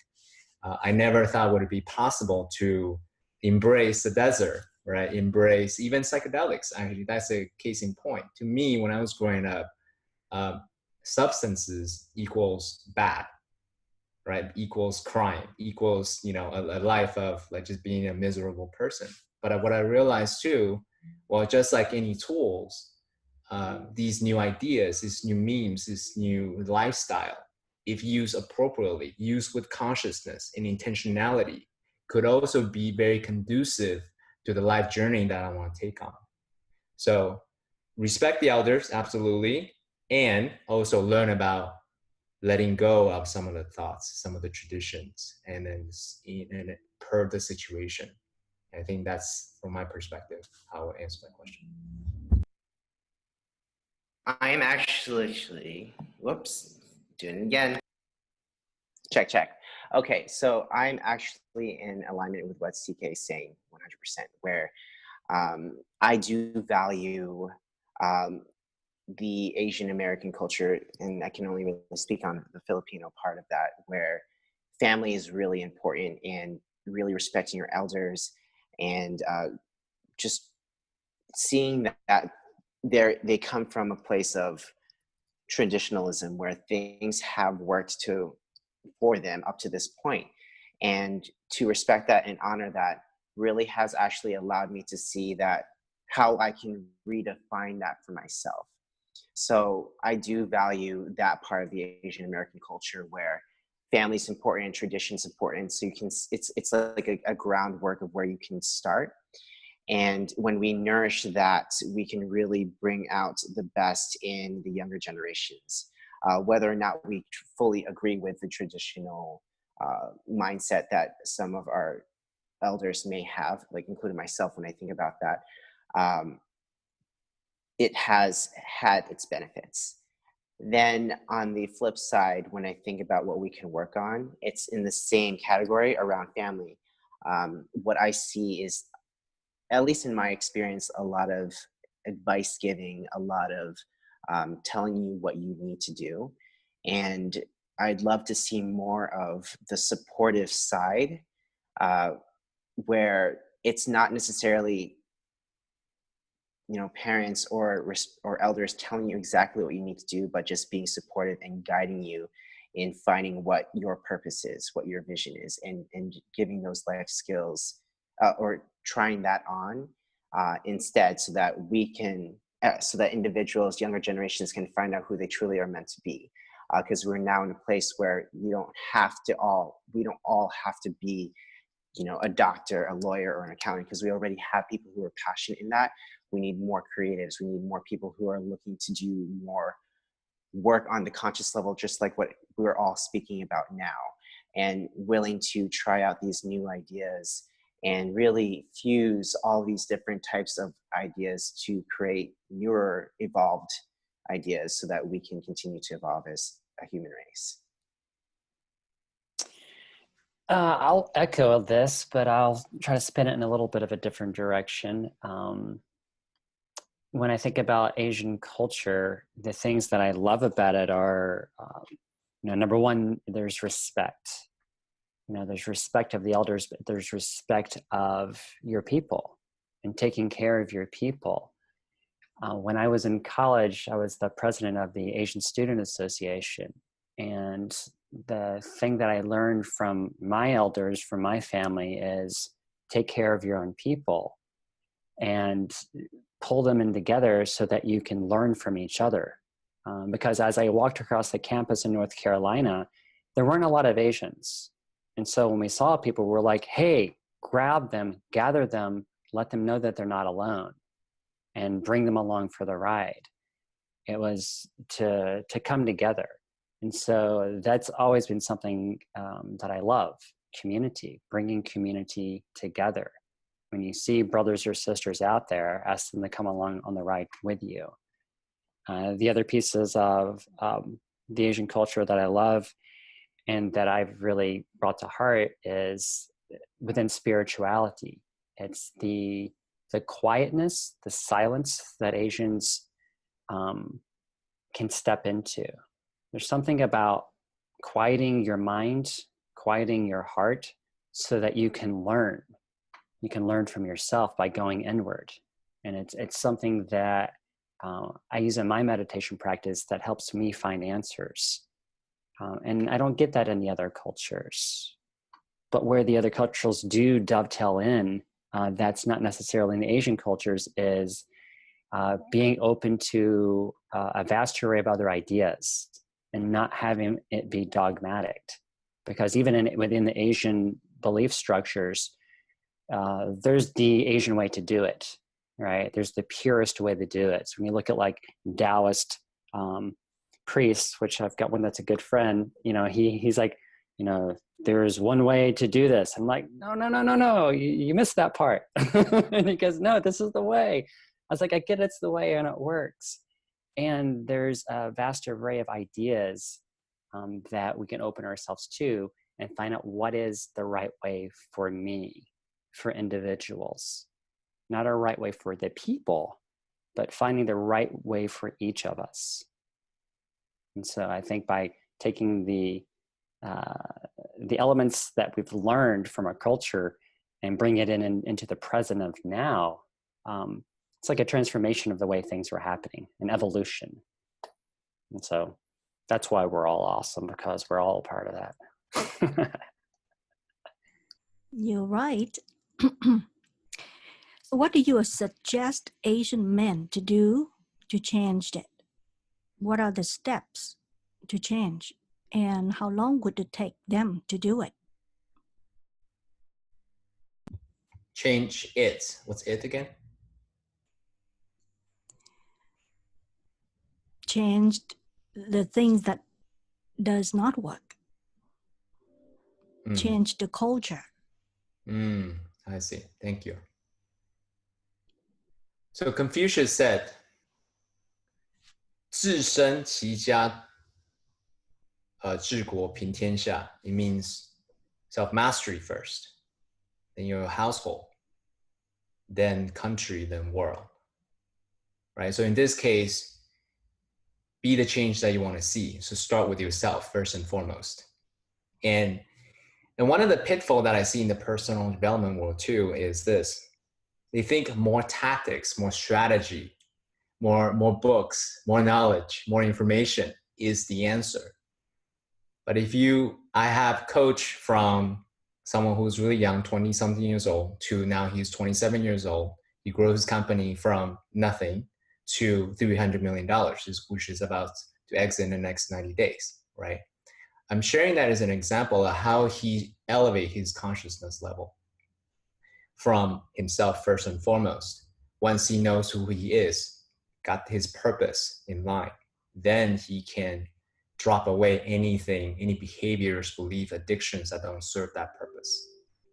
I never thought would it be possible to embrace the desert, right? Embrace even psychedelics. Actually, that's a case in point. To me, when I was growing up, substances equals bad, right? Equals crime, equals, a life of like just being a miserable person. But what I realized too, well, just like any tools, these new ideas, these new memes, this new lifestyle, if used appropriately, used with consciousness and intentionality, could also be very conducive to the life journey that I want to take on. So respect the elders, absolutely, and also learn about letting go of some of the thoughts, some of the traditions, and then per the situation. I think that's, from my perspective, how I answer that question. I am actually, whoops, doing it again. Check. Okay, so I'm actually in alignment with what CK is saying 100%, where I do value the Asian American culture, and I can only really speak on the Filipino part of that, where family is really important and really respecting your elders, and just seeing that they come from a place of traditionalism where things have worked for them up to this point, and to respect that and honor that really has actually allowed me to see that how I can redefine that for myself. So I do value that part of the Asian American culture where family's important, tradition's important. So you can, it's like a groundwork of where you can start. And when we nourish that, we can really bring out the best in the younger generations. Whether or not we fully agree with the traditional mindset that some of our elders may have, like including myself when I think about that, it has had its benefits. Then on the flip side, when I think about what we can work on, it's in the same category around family. What I see is, at least in my experience, a lot of advice giving, a lot of telling you what you need to do. And I'd love to see more of the supportive side, where it's not necessarily, parents or elders telling you exactly what you need to do, but just being supportive and guiding you in finding what your purpose is, what your vision is, and giving those life skills, or trying that on instead, so that we can, so that individuals, younger generations, can find out who they truly are meant to be. Because we're now in a place where we don't all have to be, a doctor, a lawyer, or an accountant, because we already have people who are passionate in that. We need more creatives. We need more people who are looking to do more work on the conscious level, just like what we're all speaking about now, and willing to try out these new ideas and really fuse all these different types of ideas to create newer, evolved ideas so that we can continue to evolve as a human race. I'll echo this, but I'll try to spin it in a little bit of a different direction. When I think about Asian culture, the things that I love about it are, number one, there's respect. There's respect of the elders, but there's respect of your people and taking care of your people. When I was in college, I was the president of the Asian Student Association. And the thing that I learned from my elders, from my family, is take care of your own people and pull them in together so that you can learn from each other. Because as I walked across the campus in North Carolina, there weren't a lot of Asians. And so when we saw people, we're like, hey, grab them, gather them, let them know that they're not alone, and bring them along for the ride. It was to come together. And so that's always been something that I love, community, bringing community together. When you see brothers or sisters out there, ask them to come along on the ride with you. The other pieces of the Asian culture that I love and that I've really brought to heart is within spirituality. It's the quietness, the silence that Asians can step into. There's something about quieting your mind, quieting your heart, so that you can learn. You can learn from yourself by going inward. And it's something that I use in my meditation practice that helps me find answers. And I don't get that in the other cultures. But where the other cultures do dovetail in, that's not necessarily in the Asian cultures, is being open to a vast array of other ideas and not having it be dogmatic. Because even within the Asian belief structures, there's the Asian way to do it. right? There's the purest way to do it. So when you look at like Taoist priests, which I've got one that's a good friend, he's like, there's one way to do this. I'm like, no, you missed that part. And he goes, no, this is the way. I was like, I get it's the way and it works. And there's a vast array of ideas that we can open ourselves to and find out what is the right way for me, for individuals. Not a right way for the people, but finding the right way for each of us. And so I think by taking the elements that we've learned from our culture and bring it into the present of now, it's like a transformation of the way things are happening, an evolution. And so that's why we're all awesome, because we're all a part of that. You're right. So what do you suggest Asian men to do to change it? What are the steps to change? And how long would it take them to do it? Change it. What's it again? Change the things that does not work. Change the culture. I see. Thank you. So Confucius said, 治身齐家治国平天下. It means self-mastery first, then your household, then country, then world. Right? So in this case, be the change that you want to see. So start with yourself first and foremost. And one of the pitfalls that I see in the personal development world too is this. They think more tactics, more strategy, more books, more knowledge, more information is the answer. But I have coached from someone who's really young, 20 something years old, to now he's 27 years old. He grew his company from nothing to $300 million, which is about to exit in the next 90 days, right? I'm sharing that as an example of how he elevates his consciousness level from himself first and foremost. Once he knows who he is, got his purpose in line, then he can drop away anything, any behaviors, belief, addictions that don't serve that purpose.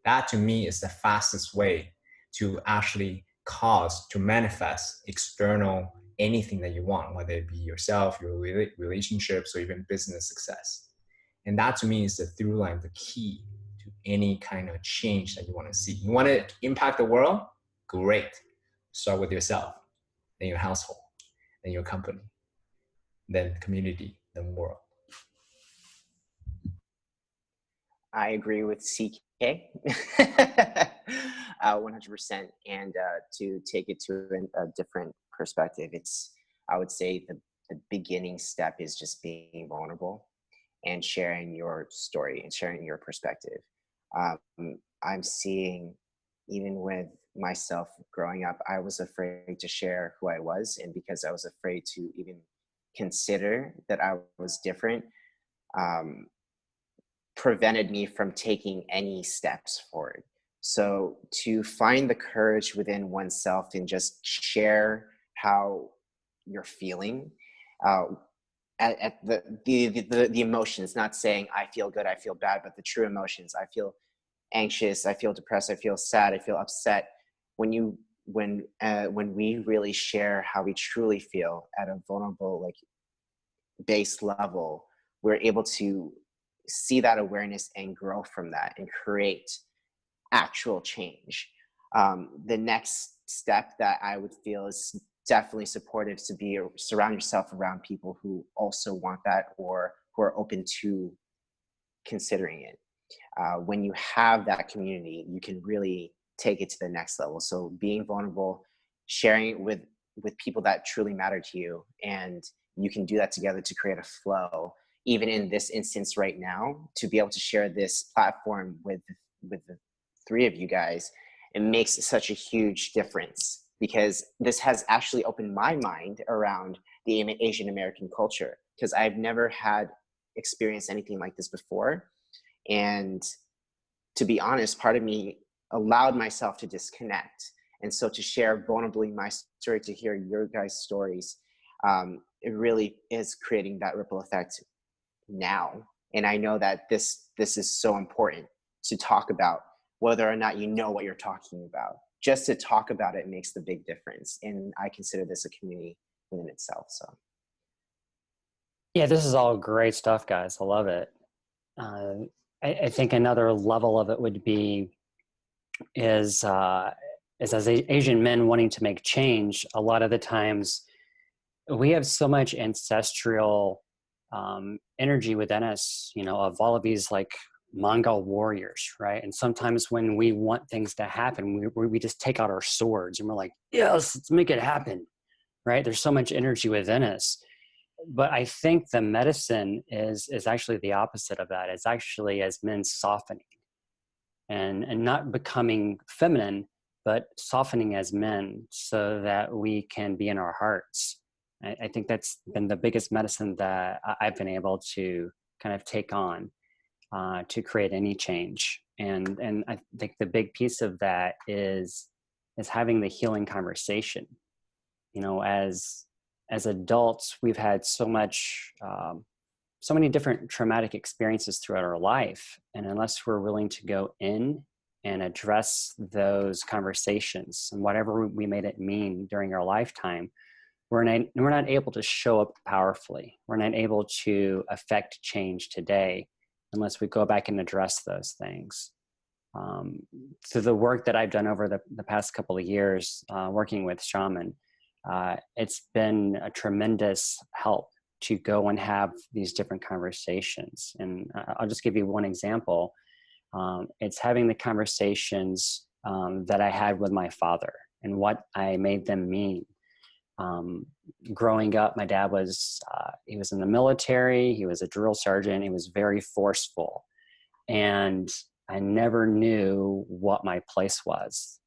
That to me is the fastest way to actually to manifest external anything that you want, whether it be yourself, your relationships, or even business success. And that to me is the through line, the key to any kind of change that you want to see. You want to impact the world? Great. Start with yourself, then your household, then your company, then community, then world. I agree with CK 100%. And to take it to a different perspective, I would say the beginning step is just being vulnerable and sharing your story and sharing your perspective. I'm seeing, even with myself growing up, I was afraid to share who I was. And because I was afraid to even consider that I was different, prevented me from taking any steps forward. So to find the courage within oneself and just share how you're feeling, at the emotions, not saying I feel good, I feel bad, but the true emotions. I feel anxious, I feel depressed, I feel sad, I feel upset. When we really share how we truly feel at a vulnerable, base level, we're able to see that awareness and grow from that and create actual change. The next step that I would feel is definitely supportive to surround yourself around people who also want that or who are open to considering it. When you have that community, you can really take it to the next level. So being vulnerable, sharing it with people that truly matter to you, and you can do that together to create a flow. Even in this instance right now, to be able to share this platform with the three of you guys, it makes such a huge difference, because this has actually opened my mind around the Asian American culture, because I've never had experienced anything like this before. And to be honest, part of me allowed myself to disconnect And so to share vulnerably my story, to hear your guys' stories, it really is creating that ripple effect now. And I know that this is so important to talk about, whether or not you know what you're talking about. Just to talk about it makes the big difference. And I consider this a community within itself. So. Yeah, this is all great stuff, guys. I love it. I think another level of it would be is as Asian men wanting to make change. A lot of the times, we have so much ancestral energy within us, you know, of all of these like Mongol warriors, right? And sometimes when we want things to happen, we just take out our swords and we're like, yes, let's make it happen, right? There's so much energy within us. But I think the medicine is actually the opposite of that. It's actually as men softening and not becoming feminine, but softening as men so that we can be in our hearts. I think that's been the biggest medicine that I've been able to kind of take on to create any change. And I think the big piece of that is having the healing conversation. You know, as adults, we've had so many different traumatic experiences throughout our life. And unless we're willing to go in and address those conversations and whatever we made it mean during our lifetime, we're not able to show up powerfully. We're not able to affect change today unless we go back and address those things. So the work that I've done over the past couple of years, working with shaman, it's been a tremendous help to go and have these different conversations. And I'll just give you one example. It's having the conversations that I had with my father and what I made them mean. Growing up, my dad was, he was in the military. He was a drill sergeant. He was very forceful. And I never knew what my place was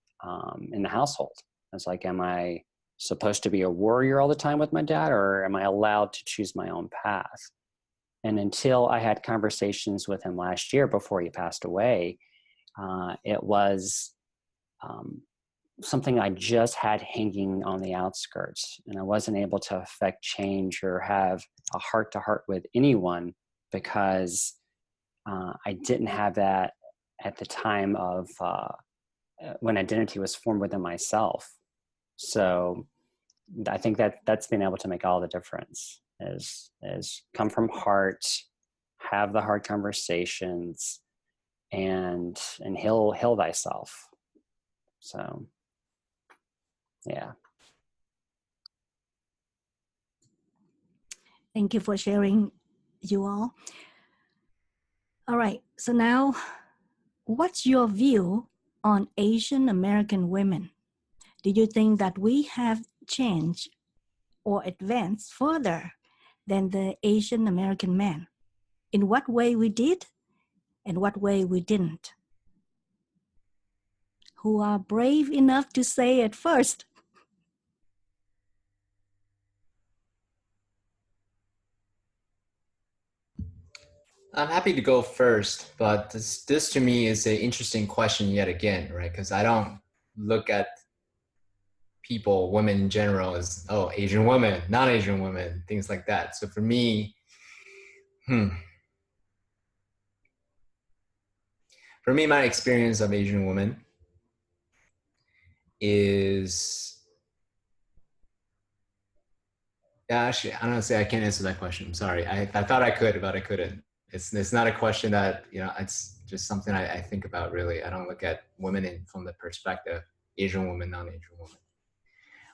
in the household. I was like, am I supposed to be a warrior all the time with my dad, or am I allowed to choose my own path? And until I had conversations with him last year before he passed away, it was something I just had hanging on the outskirts, and I wasn't able to affect change or have a heart-to-heart with anyone because I didn't have that at the time of when identity was formed within myself. So I think that's been able to make all the difference is come from heart, have the hard conversations, and heal thyself. So yeah. Thank you for sharing, you all. All right, so now, what's your view on Asian American women? Do you think that we have changed or advanced further than the Asian American men? In what way we did and what way we didn't? Who are brave enough to say it first? I'm happy to go first, but this to me is an interesting question yet again, right? Because I don't look at people, women in general, as, oh, Asian women, non-Asian women, things like that. So for me, my experience of Asian women is, actually, honestly, I can't answer that question. I'm sorry. I thought I could, but I couldn't. It's not a question that, you know, it's just something I think about, really. I don't look at women from the perspective, Asian woman, non-Asian woman.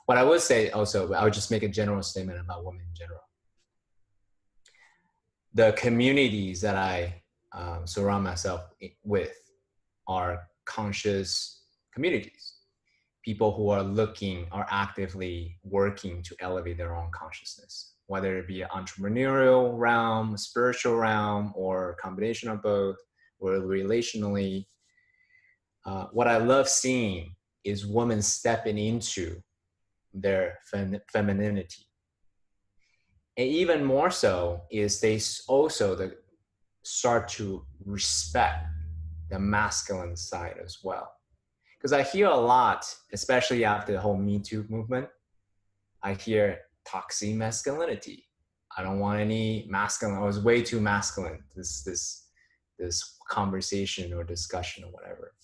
What I would say also, I would just make a general statement about women in general. The communities that I surround myself with are conscious communities. People who are actively working to elevate their own consciousness, whether it be an entrepreneurial realm, spiritual realm, or a combination of both, or relationally. What I love seeing is women stepping into their femininity. And even more so is they also start to respect the masculine side as well. Because I hear a lot, especially after the whole Me Too movement, I hear toxic masculinity. I don't want any masculine. I was way too masculine. This conversation or discussion or whatever.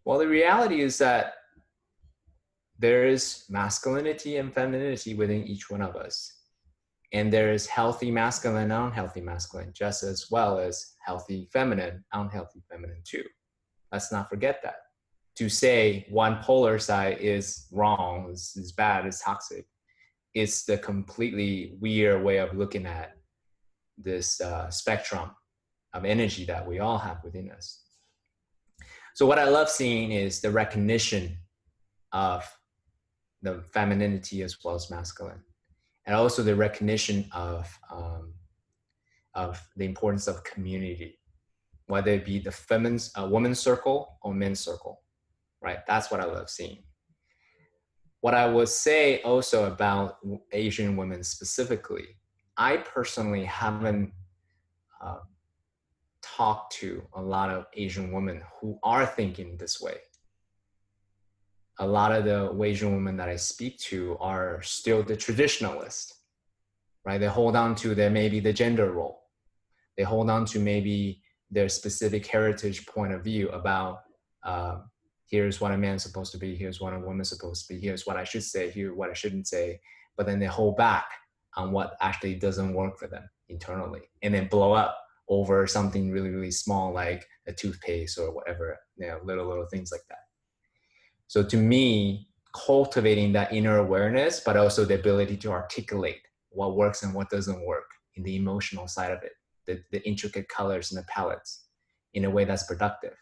Well, the reality is that there is masculinity and femininity within each one of us. And there is healthy masculine and unhealthy masculine, just as well as healthy feminine, unhealthy feminine too. Let's not forget that. To say one polar side is wrong, is bad, is toxic, it's the completely weird way of looking at this spectrum of energy that we all have within us. So what I love seeing is the recognition of the femininity as well as masculine, and also the recognition of the importance of community, whether it be the women's circle or men's circle, right? That's what I love seeing. What I would say also about Asian women specifically, I personally haven't talked to a lot of Asian women who are thinking this way. A lot of the Asian women that I speak to are still the traditionalist, right? They hold on to maybe the gender role. They hold on to maybe their specific heritage point of view about here's what a man's supposed to be, here's what a woman's supposed to be, here's what I should say, here's what I shouldn't say. But then they hold back on what actually doesn't work for them internally, and then blow up over something really, really small like a toothpaste or whatever, little things like that. So to me, cultivating that inner awareness, but also the ability to articulate what works and what doesn't work in the emotional side of it, the intricate colors and the palettes in a way that's productive.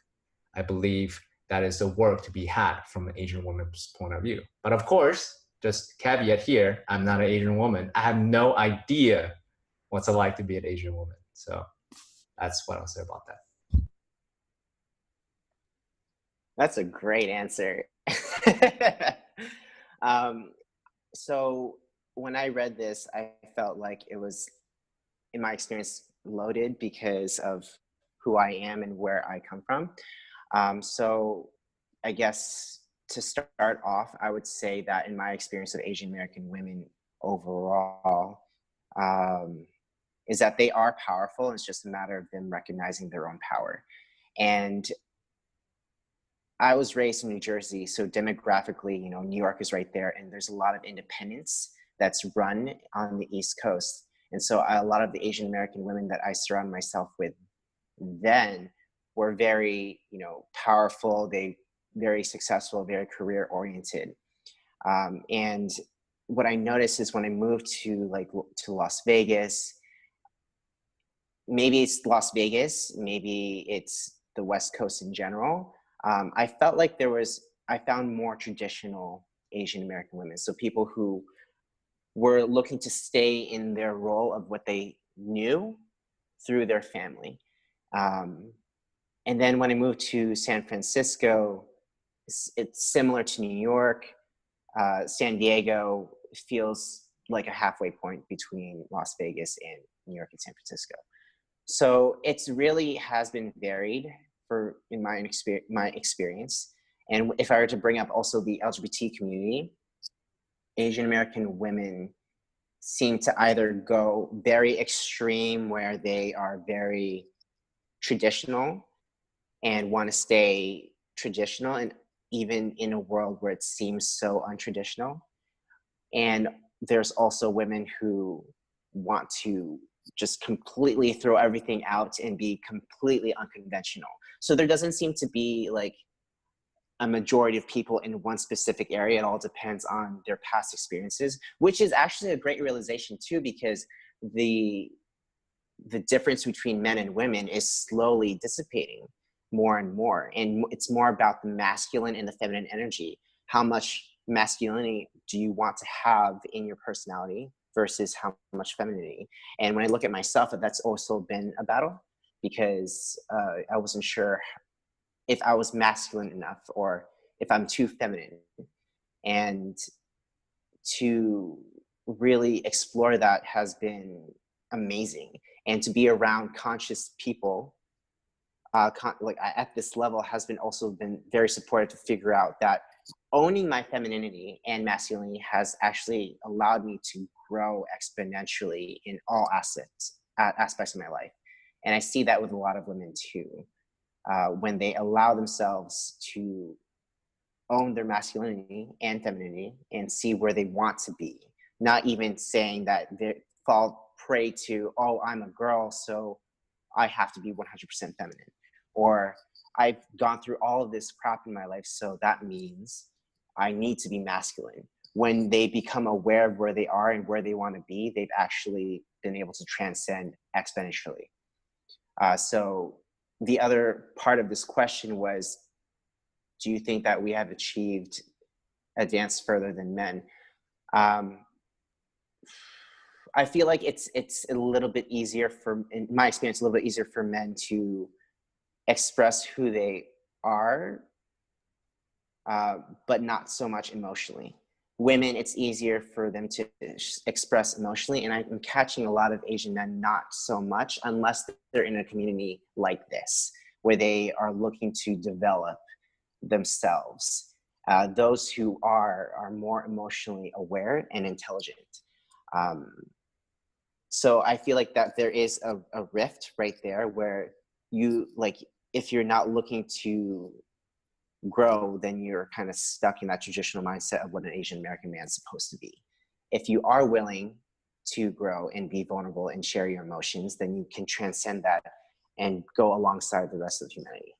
I believe that is the work to be had from an Asian woman's point of view. But of course, just caveat here, I'm not an Asian woman. I have no idea what's it like to be an Asian woman. So that's what I'll say about that. That's a great answer. So when I read this, I felt like it was, in my experience, loaded because of who I am and where I come from. So I guess to start off, I would say that in my experience of Asian American women overall, is that they are powerful. It's just a matter of them recognizing their own power. And I was raised in New Jersey, so demographically, New York is right there, and there's a lot of independence that's run on the East Coast. And so a lot of the Asian American women that I surround myself with then were very, powerful, very successful, very career oriented. And what I noticed is when I moved to Las Vegas, maybe it's Las Vegas, maybe it's the West Coast in general, I felt like I found more traditional Asian American women. So people who were looking to stay in their role of what they knew through their family. And then when I moved to San Francisco, it's similar to New York. San Diego feels like a halfway point between Las Vegas and New York and San Francisco. So it's really has been varied in my experience. And if I were to bring up also the LGBT community, Asian American women seem to either go very extreme where they are very traditional and want to stay traditional, and even in a world where it seems so untraditional. And there's also women who want to just completely throw everything out and be completely unconventional. So there doesn't seem to be like a majority of people in one specific area. It all depends on their past experiences, which is actually a great realization too, because the difference between men and women is slowly dissipating more and more. And it's more about the masculine and the feminine energy. How much masculinity do you want to have in your personality versus how much femininity? And when I look at myself, that's also been a battle, because I wasn't sure if I was masculine enough or if I'm too feminine. And to really explore that has been amazing. And to be around conscious people at this level has been also been very supportive to figure out that owning my femininity and masculinity has actually allowed me to grow exponentially in all aspects of my life. And I see that with a lot of women too, when they allow themselves to own their masculinity and femininity and see where they want to be, not even saying that they fall prey to, oh, I'm a girl, so I have to be 100% feminine, or I've gone through all of this crap in my life, so that means I need to be masculine. When they become aware of where they are and where they want to be, they've actually been able to transcend exponentially. So the other part of this question was, do you think that we have advanced further than men? I feel like it's a little bit easier in my experience, a little bit easier for men to express who they are, but not so much emotionally. Women, it's easier for them to express emotionally, and I'm catching a lot of Asian men not so much, unless they're in a community like this, where they are looking to develop themselves. Those who are more emotionally aware and intelligent. So I feel like that there is a rift right there, where if you're not looking to grow, then you're kind of stuck in that traditional mindset of what an Asian American man is supposed to be. If you are willing to grow and be vulnerable and share your emotions, then you can transcend that and go alongside the rest of humanity.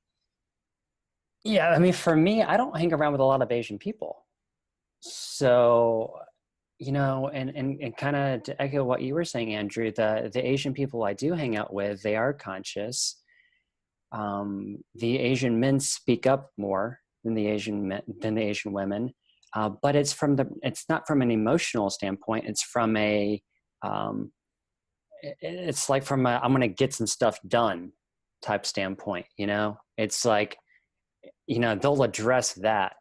Yeah, I mean, for me, I don't hang around with a lot of Asian people. So, and kind of to echo what you were saying, Andrew, the Asian people I do hang out with, they are conscious. The Asian men speak up more than the Asian women, but it's not from an emotional standpoint. It's from it's like from I'm going to get some stuff done type standpoint. It's like, they'll address that.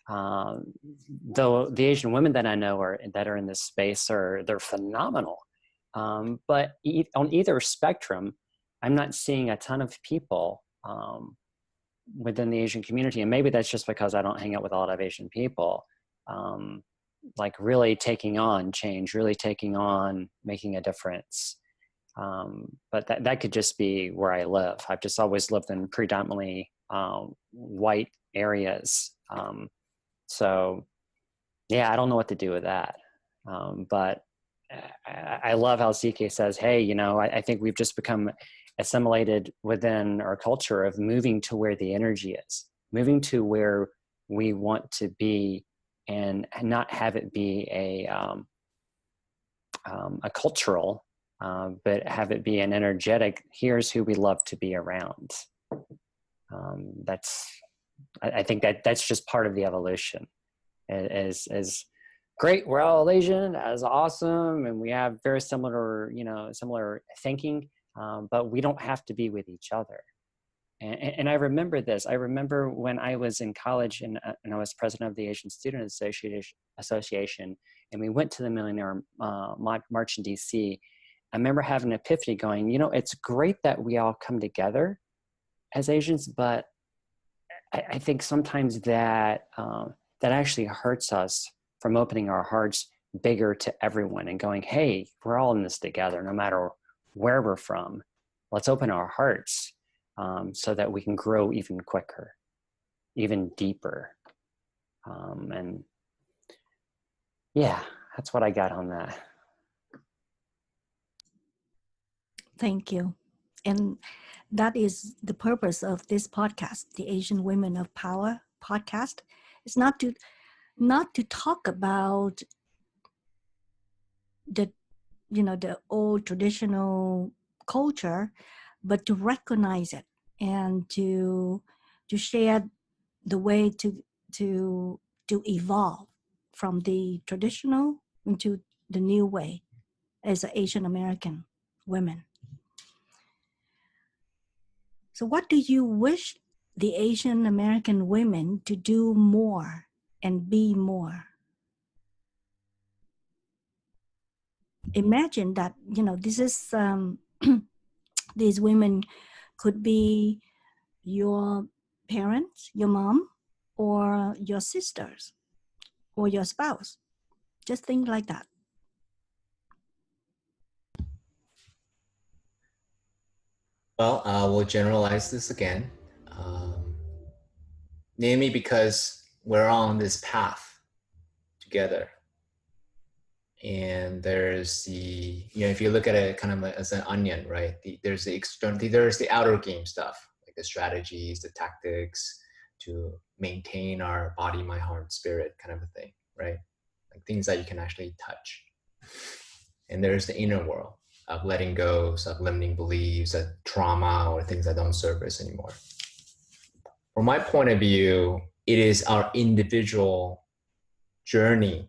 Though the Asian women that I know that are in this space they're phenomenal. But on either spectrum, I'm not seeing a ton of people within the Asian community, and maybe that's just because I don't hang out with a lot of Asian people, like really taking on change, really taking on making a difference. But that could just be where I live. I've just always lived in predominantly white areas. So yeah, I don't know what to do with that. But I love how CK says, hey, I think we've just become assimilated within our culture of moving to where the energy is, moving to where we want to be, and not have it be a cultural, but have it be an energetic, here's who we love to be around. I think that's just part of the evolution. Is great, we're all Asian, that's awesome, and we have very similar thinking, but we don't have to be with each other. And I remember this. I remember when I was in college and I was president of the Asian Student Association, and we went to the Millionaire March in DC. I remember having an epiphany going, it's great that we all come together as Asians, but I think sometimes that actually hurts us from opening our hearts bigger to everyone and going, hey, we're all in this together, no matter where we're from. Let's open our hearts so that we can grow even quicker, even deeper. And yeah, that's what I got on that. Thank you. And that is the purpose of this podcast, the Asian Women of Power podcast. It's not to talk about the old traditional culture, but to recognize it and to share the way to evolve from the traditional into the new way as Asian American women. So what do you wish the Asian American women to do more and be more? Imagine that, this is, these women could be your parents, your mom, or your sisters, or your spouse. Just think like that. Well, we'll generalize this again, namely because we're on this path together. And there's the, if you look at it kind of as an onion, right? There's the external, there's the outer game stuff, like the strategies, the tactics to maintain our body, mind, heart, spirit kind of a thing, right? Like things that you can actually touch. And there's the inner world of letting go of limiting beliefs, of trauma, or things that don't serve us anymore. From my point of view, it is our individual journey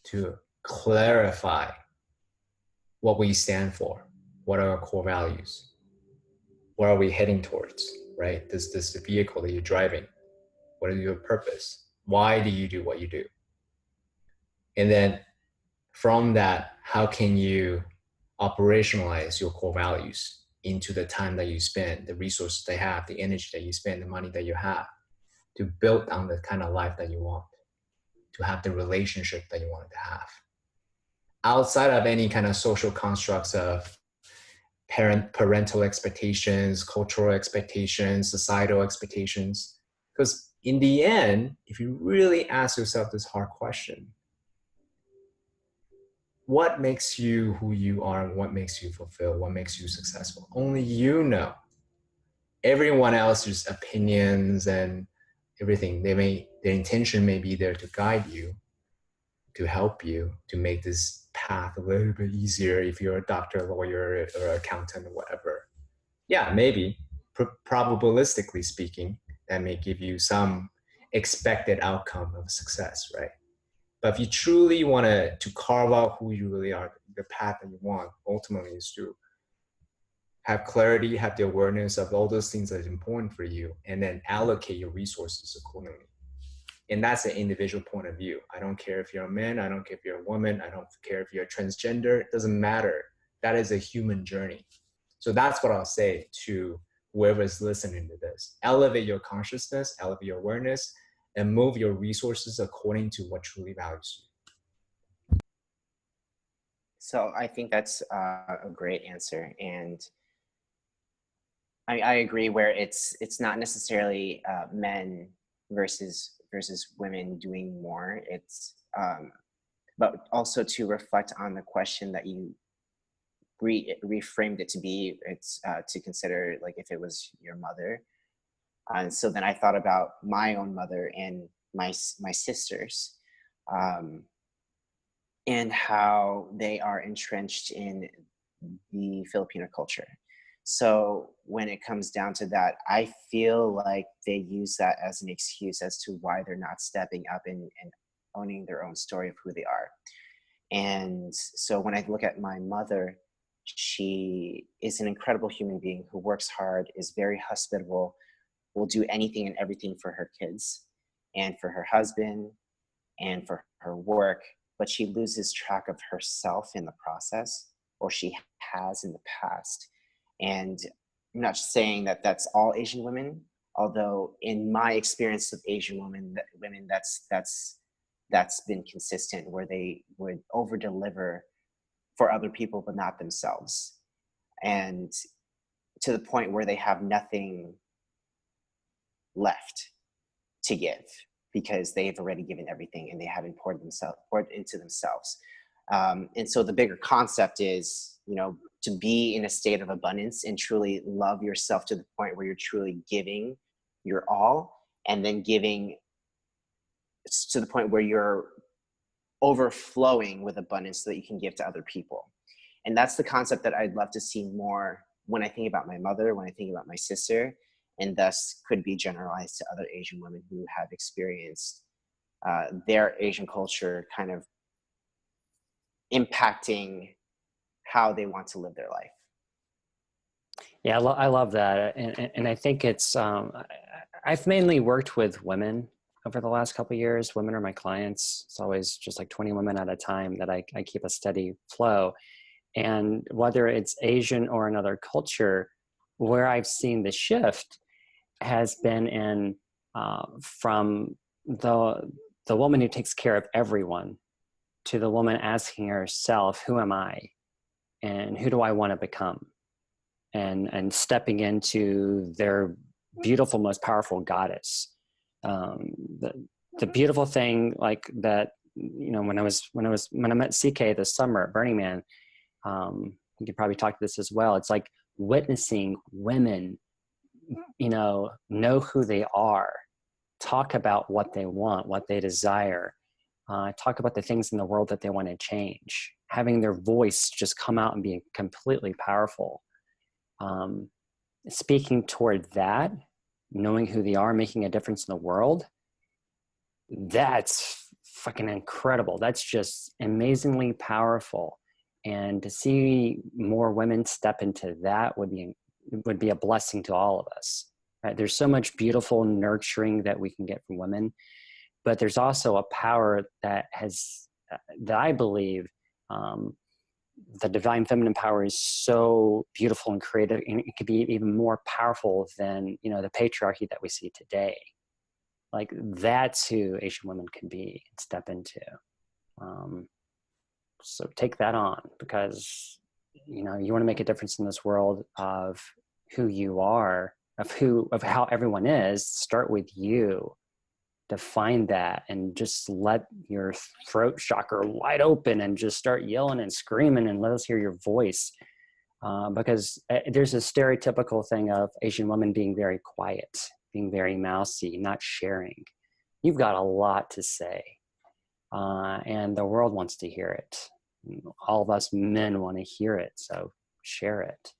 to clarify what we stand for, what are our core values, what are we heading towards, right? This the vehicle that you're driving, what is your purpose? Why do you do what you do? And then from that, how can you operationalize your core values into the time that you spend, the resources they have, the energy that you spend, the money that you have to build on the kind of life that you want, to have the relationship that you wanted to have. Outside of any kind of social constructs of parental expectations, cultural expectations, societal expectations. Because in the end, if you really ask yourself this hard question, what makes you who you are, and what makes you fulfilled, what makes you successful? Only you know. Everyone else's opinions and everything, their intention may be there to guide you, to help you, to make this path a little bit easier if you're a doctor, lawyer, or accountant, or whatever. Yeah, maybe, probabilistically speaking, that may give you some expected outcome of success, right? But if you truly want to carve out who you really are, the path that you want, ultimately is to have clarity, have the awareness of all those things that are important for you, and then allocate your resources accordingly. And that's an individual point of view. I don't care if you're a man, I don't care if you're a woman, I don't care if you're transgender, it doesn't matter. That is a human journey. So that's what I'll say to whoever's listening to this. Elevate your consciousness, elevate your awareness, and move your resources according to what truly values you. So I think that's a great answer. And I agree where it's not necessarily men versus women doing more. It's but also to reflect on the question that you reframed it to be. It's to consider, like, if it was your mother. And so then I thought about my own mother and my sisters, and how they are entrenched in the Filipino culture. So when it comes down to that, I feel like they use that as an excuse as to why they're not stepping up and owning their own story of who they are. And so when I look at my mother, she is an incredible human being who works hard, is very hospitable, will do anything and everything for her kids and for her husband and for her work, but she loses track of herself in the process, or she has in the past. And I'm not saying that that's all Asian women, although in my experience of Asian women, that's been consistent, where they would over deliver for other people but not themselves, and to the point where they have nothing left to give because they've already given everything and they haven't poured into themselves. And so the bigger concept is, to be in a state of abundance and truly love yourself to the point where you're truly giving your all, and then giving to the point where you're overflowing with abundance so that you can give to other people. And that's the concept that I'd love to see more when I think about my mother, when I think about my sister, and thus could be generalized to other Asian women who have experienced their Asian culture kind of impacting how they want to live their life. Yeah, I love that. And I think it's, I've mainly worked with women over the last couple of years. Women are my clients. It's always just like 20 women at a time that I keep a steady flow. And whether it's Asian or another culture, where I've seen the shift has been in from the woman who takes care of everyone to the woman asking herself, who am I and who do I want to become? And stepping into their beautiful, most powerful goddess. The beautiful thing like that, you know, when I met CK this summer at Burning Man, you could probably talk to this as well. It's like witnessing women, you know who they are, talk about what they want, what they desire, talk about the things in the world that they want to change, having their voice just come out and be completely powerful. Speaking toward that, knowing who they are, making a difference in the world, that's fucking incredible. That's just amazingly powerful. And to see more women step into that would be a blessing to all of us. Right? There's so much beautiful nurturing that we can get from women, but there's also a power that I believe, the divine feminine power is so beautiful and creative, and it could be even more powerful than, you know, the patriarchy that we see today. Like that's who Asian women can be and step into. So take that on, because, you know, you want to make a difference in this world of who you are, of how everyone is. Start with you. Define that and just let your throat chakra wide open and just start yelling and screaming and let us hear your voice. Because there's a stereotypical thing of Asian women being very quiet, being very mousy, not sharing. You've got a lot to say, and the world wants to hear it. All of us men want to hear it, so share it.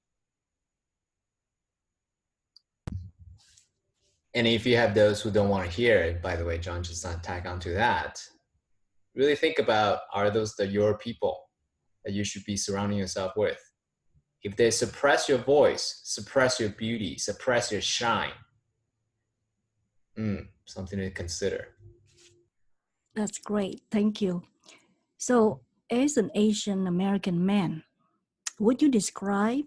And if you have those who don't want to hear it, by the way, John, just not tag on to that, really think about, are those your people that you should be surrounding yourself with? If they suppress your voice, suppress your beauty, suppress your shine, something to consider. That's great. Thank you. So, as an Asian American man, would you describe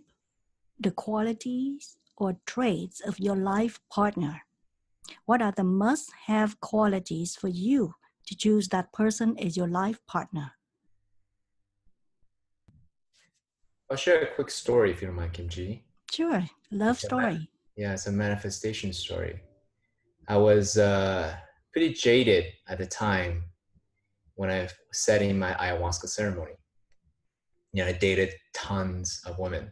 the qualities or traits of your life partner? What are the must-have qualities for you to choose that person as your life partner? I'll share a quick story if you don't mind, Kimchi. Sure. Love story. It's a manifestation story. I was pretty jaded at the time when I was setting my ayahuasca ceremony. You know, I dated tons of women.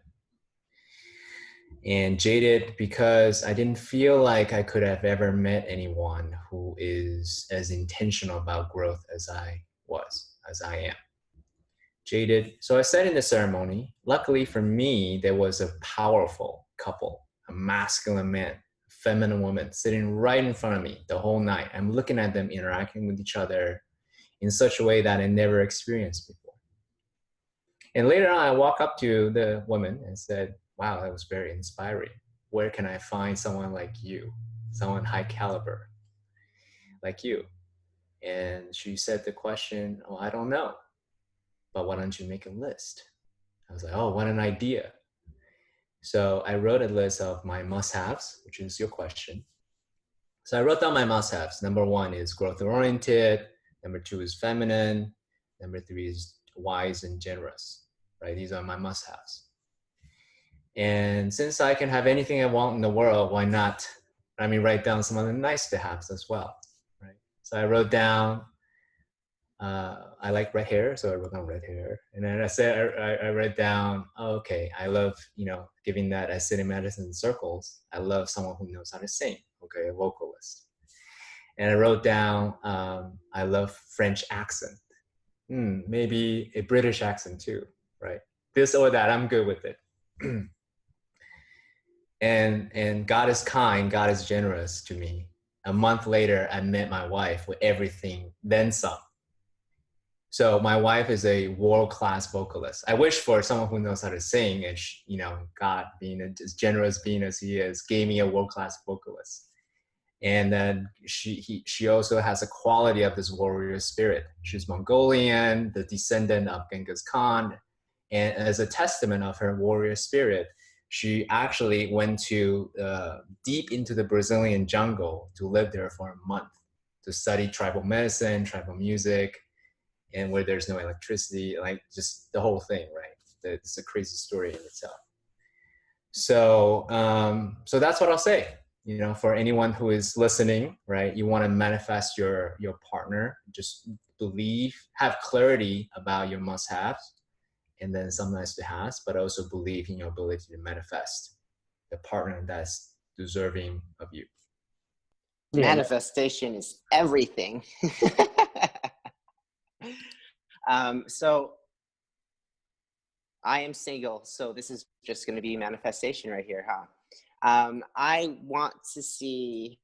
And jaded because I didn't feel like I could have ever met anyone who is as intentional about growth as I am. Jaded. So I sat in the ceremony. Luckily for me, there was a powerful couple, a masculine man, a feminine woman sitting right in front of me the whole night. I'm looking at them interacting with each other in such a way that I never experienced before. And later on, I walked up to the woman and said, wow, that was very inspiring. Where can I find someone like you, someone high caliber like you? And she said the question, oh, I don't know, but why don't you make a list? I was like, oh, what an idea. So I wrote a list of my must-haves, which is your question. So I wrote down my must-haves. Number 1 is growth-oriented. Number 2 is feminine. Number 3 is wise and generous, right? These are my must-haves. And since I can have anything I want in the world, why not? Write down some of the nice to haves as well, right? So I wrote down, I like red hair, so I wrote down red hair. And then I wrote down, okay, I love, given that I sit in medicine circles, I love someone who knows how to sing, okay, a vocalist. And I wrote down, I love French accent. Maybe a British accent too, right? This or that, I'm good with it. And God is kind, God is generous to me. A month later, I met my wife with everything, then some. So my wife is a world-class vocalist. I wish for someone who knows how to sing, and God, being as generous being as He is, gave me a world-class vocalist. And then she also has a quality of this warrior spirit. She's Mongolian, the descendant of Genghis Khan, and as a testament of her warrior spirit, She actually went to deep into the Brazilian jungle to live there for a month to study tribal medicine, tribal music, and where there's no electricity, like just the whole thing, right? It's a crazy story in itself. So, so that's what I'll say. You know, for anyone who is listening, right? You want to manifest your partner. Just believe, have clarity about your must-haves, and then some nice-to-haves, but also believe in your ability to manifest the partner that's deserving of you. Yeah. Manifestation is everything. So I am single, so this is just going to be manifestation right here, huh? I want to see,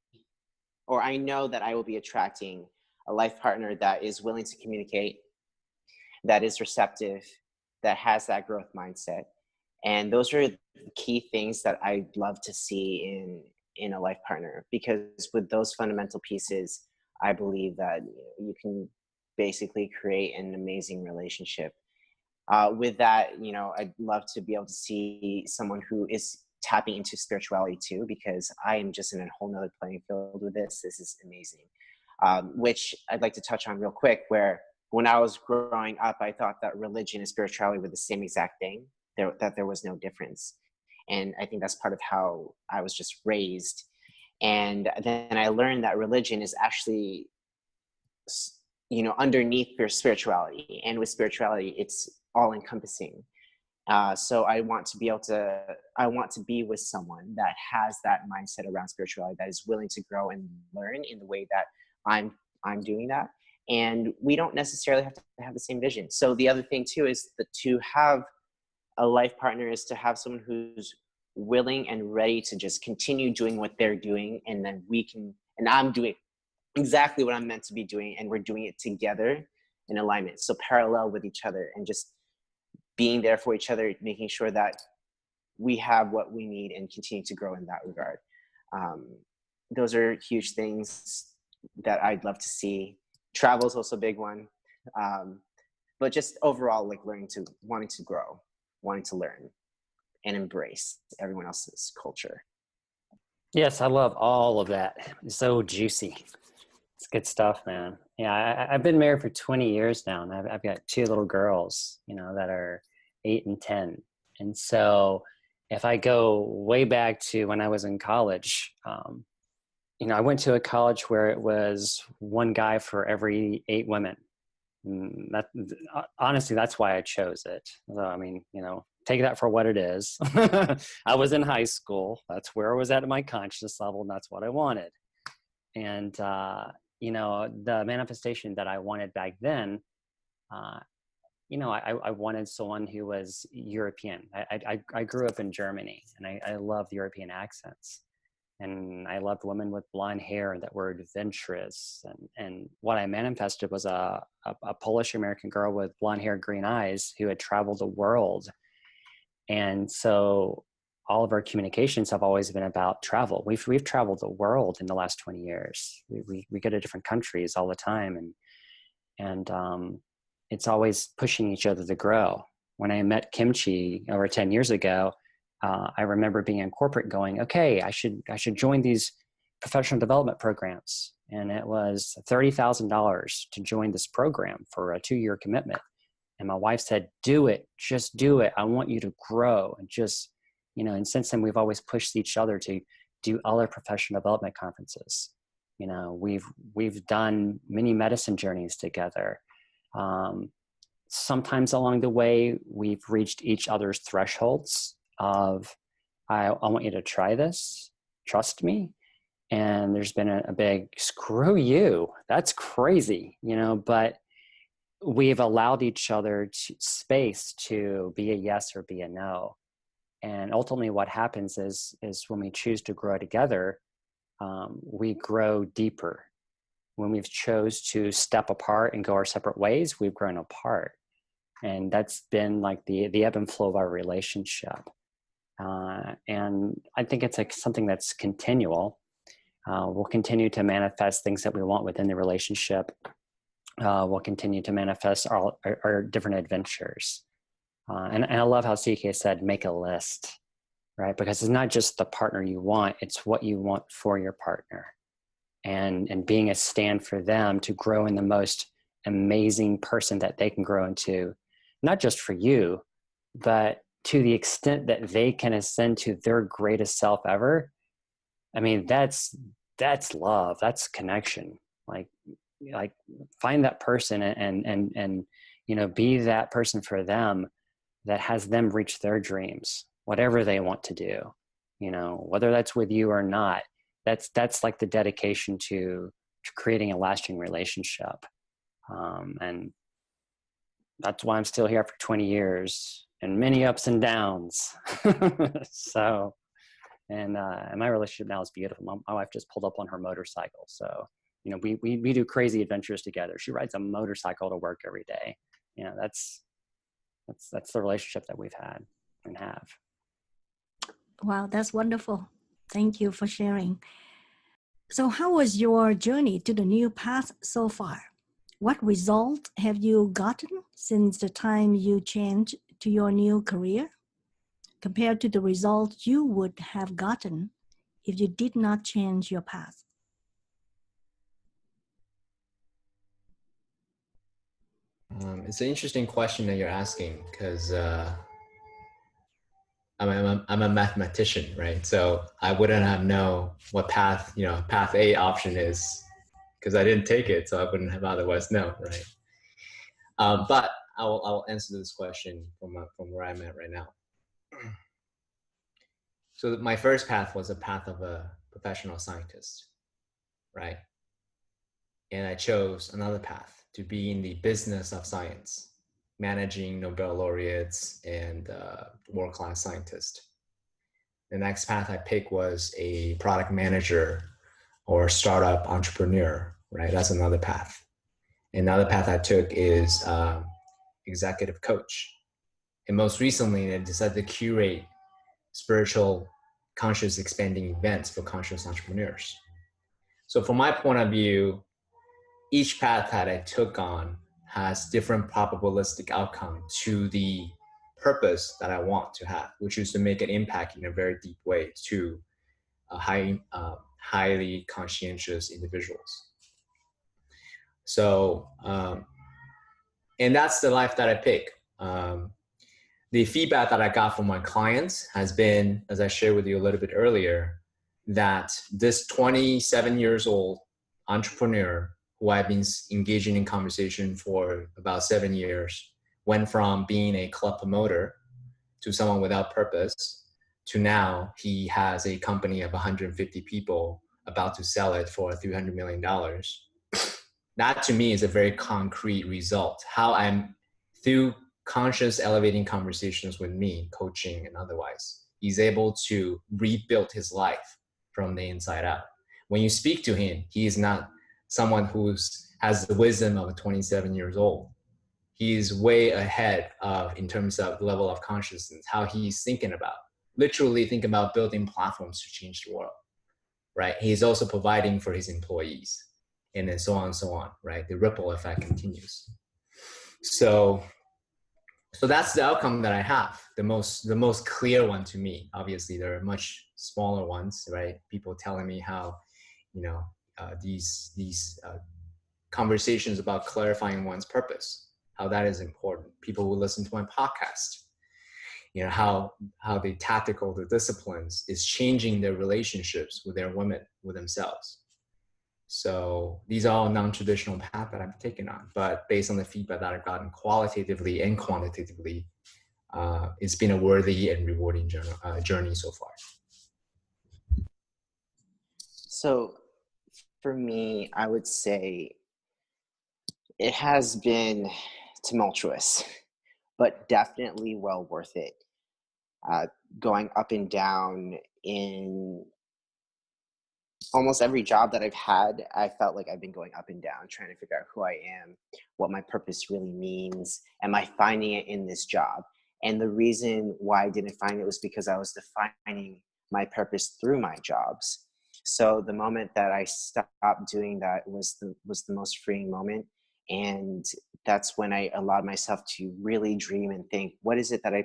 or I know that I will be attracting a life partner that is willing to communicate, that is receptive, that has that growth mindset. And those are the key things that I'd love to see in a life partner, because with those fundamental pieces, I believe that you can basically create an amazing relationship. With that, I'd love to be able to see someone who is tapping into spirituality too, because I am just in a whole nother playing field with this. This is amazing. Which I'd like to touch on real quick, where when I was growing up, I thought that religion and spirituality were the same exact thing, that there was no difference. And I think that's part of how I was just raised. And then I learned that religion is actually, underneath your spirituality. And with spirituality, it's all encompassing. So I want to be with someone that has that mindset around spirituality, that is willing to grow and learn in the way that I'm doing that. And we don't necessarily have to have the same vision. So the other thing too is that to have a life partner is to have someone who's willing and ready to just continue doing what they're doing, and then I'm doing exactly what I'm meant to be doing, and we're doing it together in alignment. So parallel with each other, and just being there for each other, making sure that we have what we need and continue to grow in that regard. Those are huge things that I'd love to see. Travel is also a big one. But just overall, like wanting to grow, wanting to learn and embrace everyone else's culture. Yes, I love all of that. It's so juicy. It's good stuff, man. Yeah, I've been married for 20 years now, and I've got 2 little girls, that are 8 and 10. And so if I go way back to when I was in college, I went to a college where it was one guy for every 8 women. Honestly, that's why I chose it. So, take that for what it is. I was in high school. That's where I was at my consciousness level, and that's what I wanted. And, the manifestation that I wanted back then, I wanted someone who was European. I grew up in Germany, and I love European accents. And I loved women with blonde hair that were adventurous. And what I manifested was a Polish American girl with blonde hair, green eyes, who had traveled the world. And so all of our communications have always been about travel. We've traveled the world in the last 20 years. We go to different countries all the time, and it's always pushing each other to grow. When I met Kimchi over 10 years ago, I remember being in corporate going, okay, I should join these professional development programs. And it was $30,000 to join this program for a 2-year commitment. And my wife said, do it, just do it. I want you to grow. And just, and since then we've always pushed each other to do other professional development conferences. We've done many medicine journeys together. Sometimes along the way, we've reached each other's thresholds of, I want you to try this, trust me. And there's been a big, screw you, that's crazy, but we've allowed each other space to be a yes or be a no. And ultimately what happens is when we choose to grow together, we grow deeper. When we've chose to step apart and go our separate ways, we've grown apart. And that's been like the ebb and flow of our relationship. And I think it's like something that's continual. We'll continue to manifest things that we want within the relationship. We'll continue to manifest our different adventures. And I love how CK said, make a list. right? Because it's not just the partner you want, it's what you want for your partner. And being a stand for them to grow in the most amazing person that they can grow into, not just for you, but to the extent that they can ascend to their greatest self ever. I mean, that's love, that's connection. Like find that person and be that person for them that has them reach their dreams, whatever they want to do, whether that's with you or not. That's like the dedication to creating a lasting relationship. And that's why I'm still here after 20 years and many ups and downs. So, and my relationship now is beautiful. My wife just pulled up on her motorcycle. So, we do crazy adventures together. She rides a motorcycle to work every day. That's the relationship that we've had and have. Wow, that's wonderful. Thank you for sharing. So how was your journey to the new path so far? What result have you gotten since the time you changed to your new career compared to the result you would have gotten if you did not change your path? It's an interesting question that you're asking because I'm a mathematician, right? So I wouldn't have known what path A option is because I didn't take it, so I wouldn't have otherwise known, right? But I'll answer this question from where I'm at right now. So my first path was a path of a professional scientist, right? And I chose another path to be in the business of science, managing Nobel laureates and world-class scientists. The next path I picked was a product manager or startup entrepreneur, right? That's another path. Another path I took is executive coach. And most recently, I decided to curate spiritual, conscious expanding events for conscious entrepreneurs. So from my point of view, each path that I took on has different probabilistic outcome to the purpose that I want to have, which is to make an impact in a very deep way to highly conscientious individuals. So, and that's the life that I pick. The feedback that I got from my clients has been, as I shared with you a little bit earlier, that this 27 years old entrepreneur who I've been engaging in conversation for about 7 years went from being a club promoter to someone without purpose to now he has a company of 150 people about to sell it for $300 million. That to me is a very concrete result. How I'm, through conscious elevating conversations with me, coaching and otherwise, he's able to rebuild his life from the inside out. When you speak to him, he is not someone who has the wisdom of a 27 years old. He is way ahead of, in terms of the level of consciousness, how he's thinking about, literally think about building platforms to change the world, right? He's also providing for his employees and then so on and so on, right? The ripple effect continues. So that's the outcome that I have, the most clear one to me. Obviously, there are much smaller ones, right? People telling me how, these conversations about clarifying one's purpose, how that is important. People who listen to my podcast, how the tactical, the disciplines is changing their relationships with their women, with themselves. So these are all non-traditional paths that I've taken on, but based on the feedback that I've gotten qualitatively and quantitatively, it's been a worthy and rewarding journey so far. So for me, I would say it has been tumultuous, but definitely well worth it. Going up and down in almost every job that I've had, I felt like I've been going up and down, trying to figure out who I am, what my purpose really means. Am I finding it in this job? And the reason why I didn't find it was because I was defining my purpose through my jobs. So the moment that I stopped doing that was the most freeing moment. And that's when I allowed myself to really dream and think, what is it that I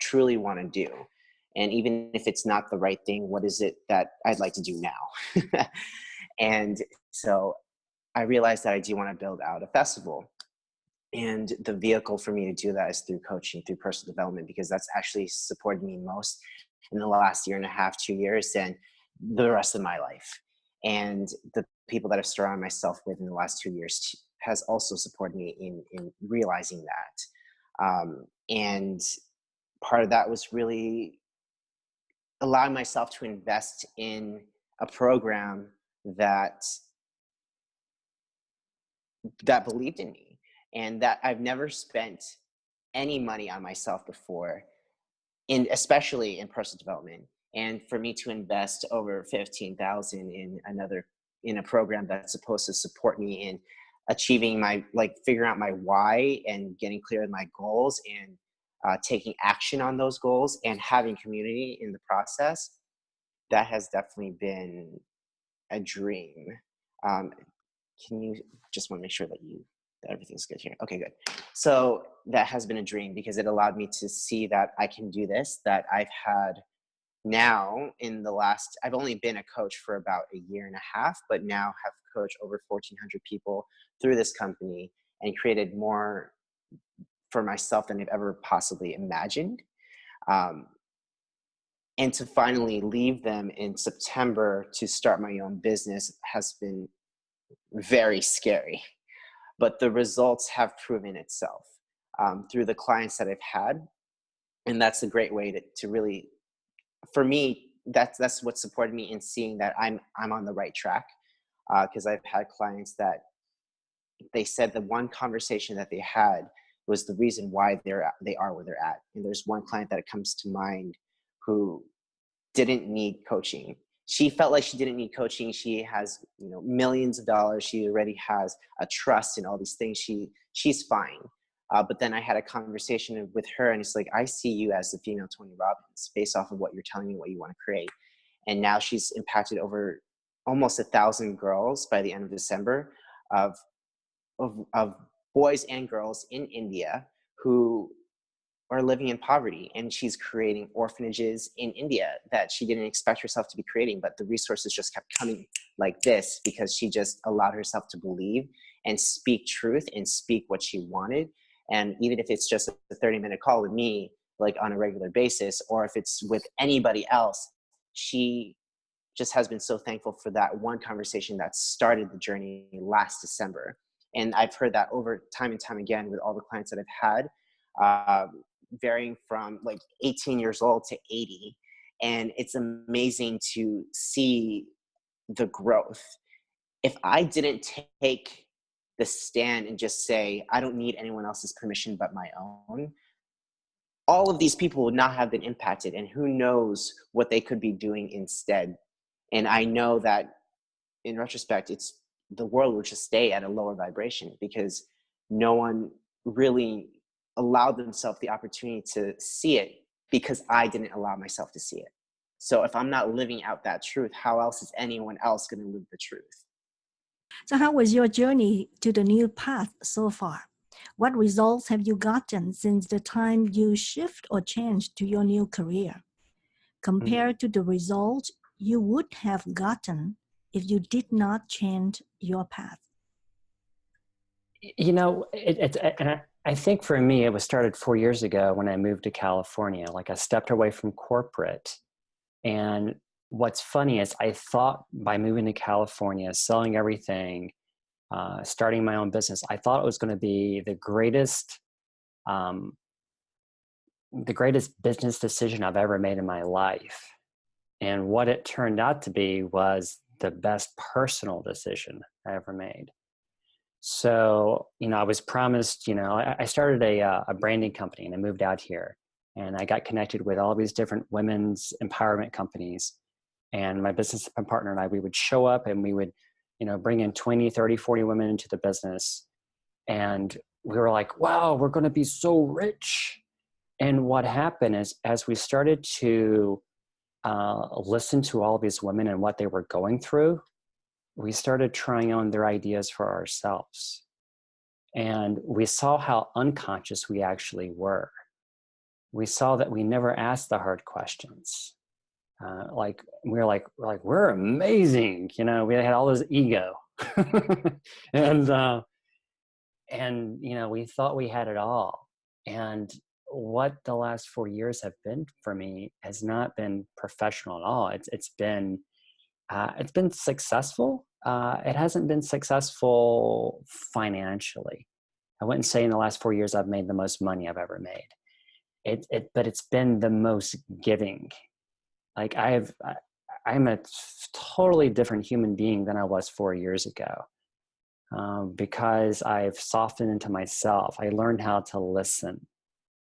truly want to do? And even if it's not the right thing, what is it that I'd like to do now? And so I realized that I do want to build out a festival. And the vehicle for me to do that is through coaching, through personal development, because that's actually supported me most in the last year and a half, 2 years, and the rest of my life. And the people that I've surrounded myself with in the last 2 years has also supported me in realizing that. And part of that was really allowing myself to invest in a program that believed in me, and that I've never spent any money on myself before, especially in personal development. And for me to invest over 15,000 in a program that's supposed to support me in achieving figuring out my why and getting clear on my goals, and taking action on those goals, and having community in the process, that has definitely been a dream. Can you just want to make sure that everything's good here? Okay, good. So that has been a dream, because it allowed me to see that I can do this, that I've had now I've only been a coach for about a year and a half, but now have coached over 1,400 people through this company and created more for myself than I've ever possibly imagined. And to finally leave them in September to start my own business has been very scary. But the results have proven itself through the clients that I've had. And that's a great way to really, for me, that's what supported me in seeing that I'm on the right track. Because I've had clients that they said the one conversation that they had was the reason why they are where they're at. And there's one client that comes to mind who didn't need coaching. She felt like she didn't need coaching. She has, millions of dollars. She already has a trust in all these things. She's fine. But then I had a conversation with her, and it's like, I see you as the female Tony Robbins based off of what you're telling me, what you want to create. And now she's impacted over almost 1,000 girls by the end of December of boys and girls in India who are living in poverty, and she's creating orphanages in India that she didn't expect herself to be creating, but the resources just kept coming like this because she just allowed herself to believe and speak truth and speak what she wanted. And even if it's just a 30-minute call with me, like on a regular basis, or if it's with anybody else, she just has been so thankful for that one conversation that started the journey last December. And I've heard that over time and time again with all the clients that I've had, varying from like 18 years old to 80. And it's amazing to see the growth. If I didn't take the stand and just say, I don't need anyone else's permission but my own, all of these people would not have been impacted, and who knows what they could be doing instead. And I know that in retrospect, the world would just stay at a lower vibration because no one really allowed themselves the opportunity to see it, because I didn't allow myself to see it. So if I'm not living out that truth, how else is anyone else going to live the truth? So how was your journey to the new path so far? What results have you gotten since the time you shift or changed to your new career, compared to the results you would have gotten if you did not change your path? I think for me, it was started 4 years ago when I moved to California. Like, I stepped away from corporate. And what's funny is I thought by moving to California, selling everything, starting my own business, I thought it was going to be the greatest business decision I've ever made in my life. And what it turned out to be was the best personal decision I ever made. So, I was promised, I started a branding company, and I moved out here, and I got connected with all these different women's empowerment companies. And my business partner and I, we would show up, and we would, bring in 20, 30, 40 women into the business. And we were like, wow, we're going to be so rich. And what happened is, as we started to listen to all these women and what they were going through, we started trying on their ideas for ourselves. And we saw how unconscious we actually were. we saw that we never asked the hard questions. Like we're amazing, you know. We had all this ego, and you know, we thought we had it all. And what the last 4 years have been for me has not been professional at all. It's been successful. It hasn't been successful financially. I wouldn't say in the last 4 years I've made the most money I've ever made. But it's been the most giving. Like I'm a totally different human being than I was 4 years ago, because I've softened into myself. I learned how to listen,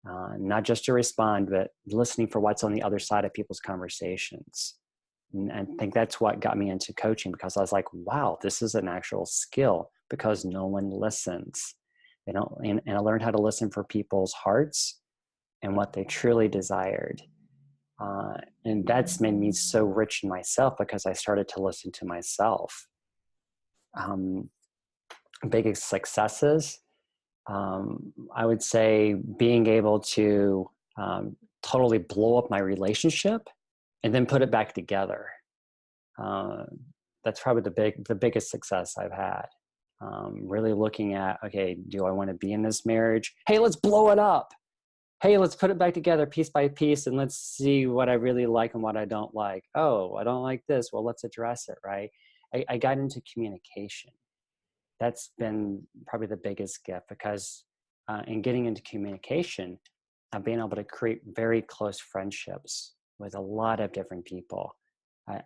not just to respond, but listening for what's on the other side of people's conversations. And I think that's what got me into coaching, because I was like, wow, this is an actual skill, because no one listens. They don't, and I learned how to listen for people's hearts and what they truly desired. And that's made me so rich in myself, because I started to listen to myself. Biggest successes, I would say being able to totally blow up my relationship and then put it back together. That's probably the biggest success I've had. Really looking at, okay, do I want to be in this marriage? Hey, let's blow it up. Hey, let's put it back together piece by piece, and let's see what I really like and what I don't like. Oh, I don't like this. Well, let's address it, right? I got into communication. That's been probably the biggest gift, because in getting into communication, I've been able to create very close friendships with a lot of different people.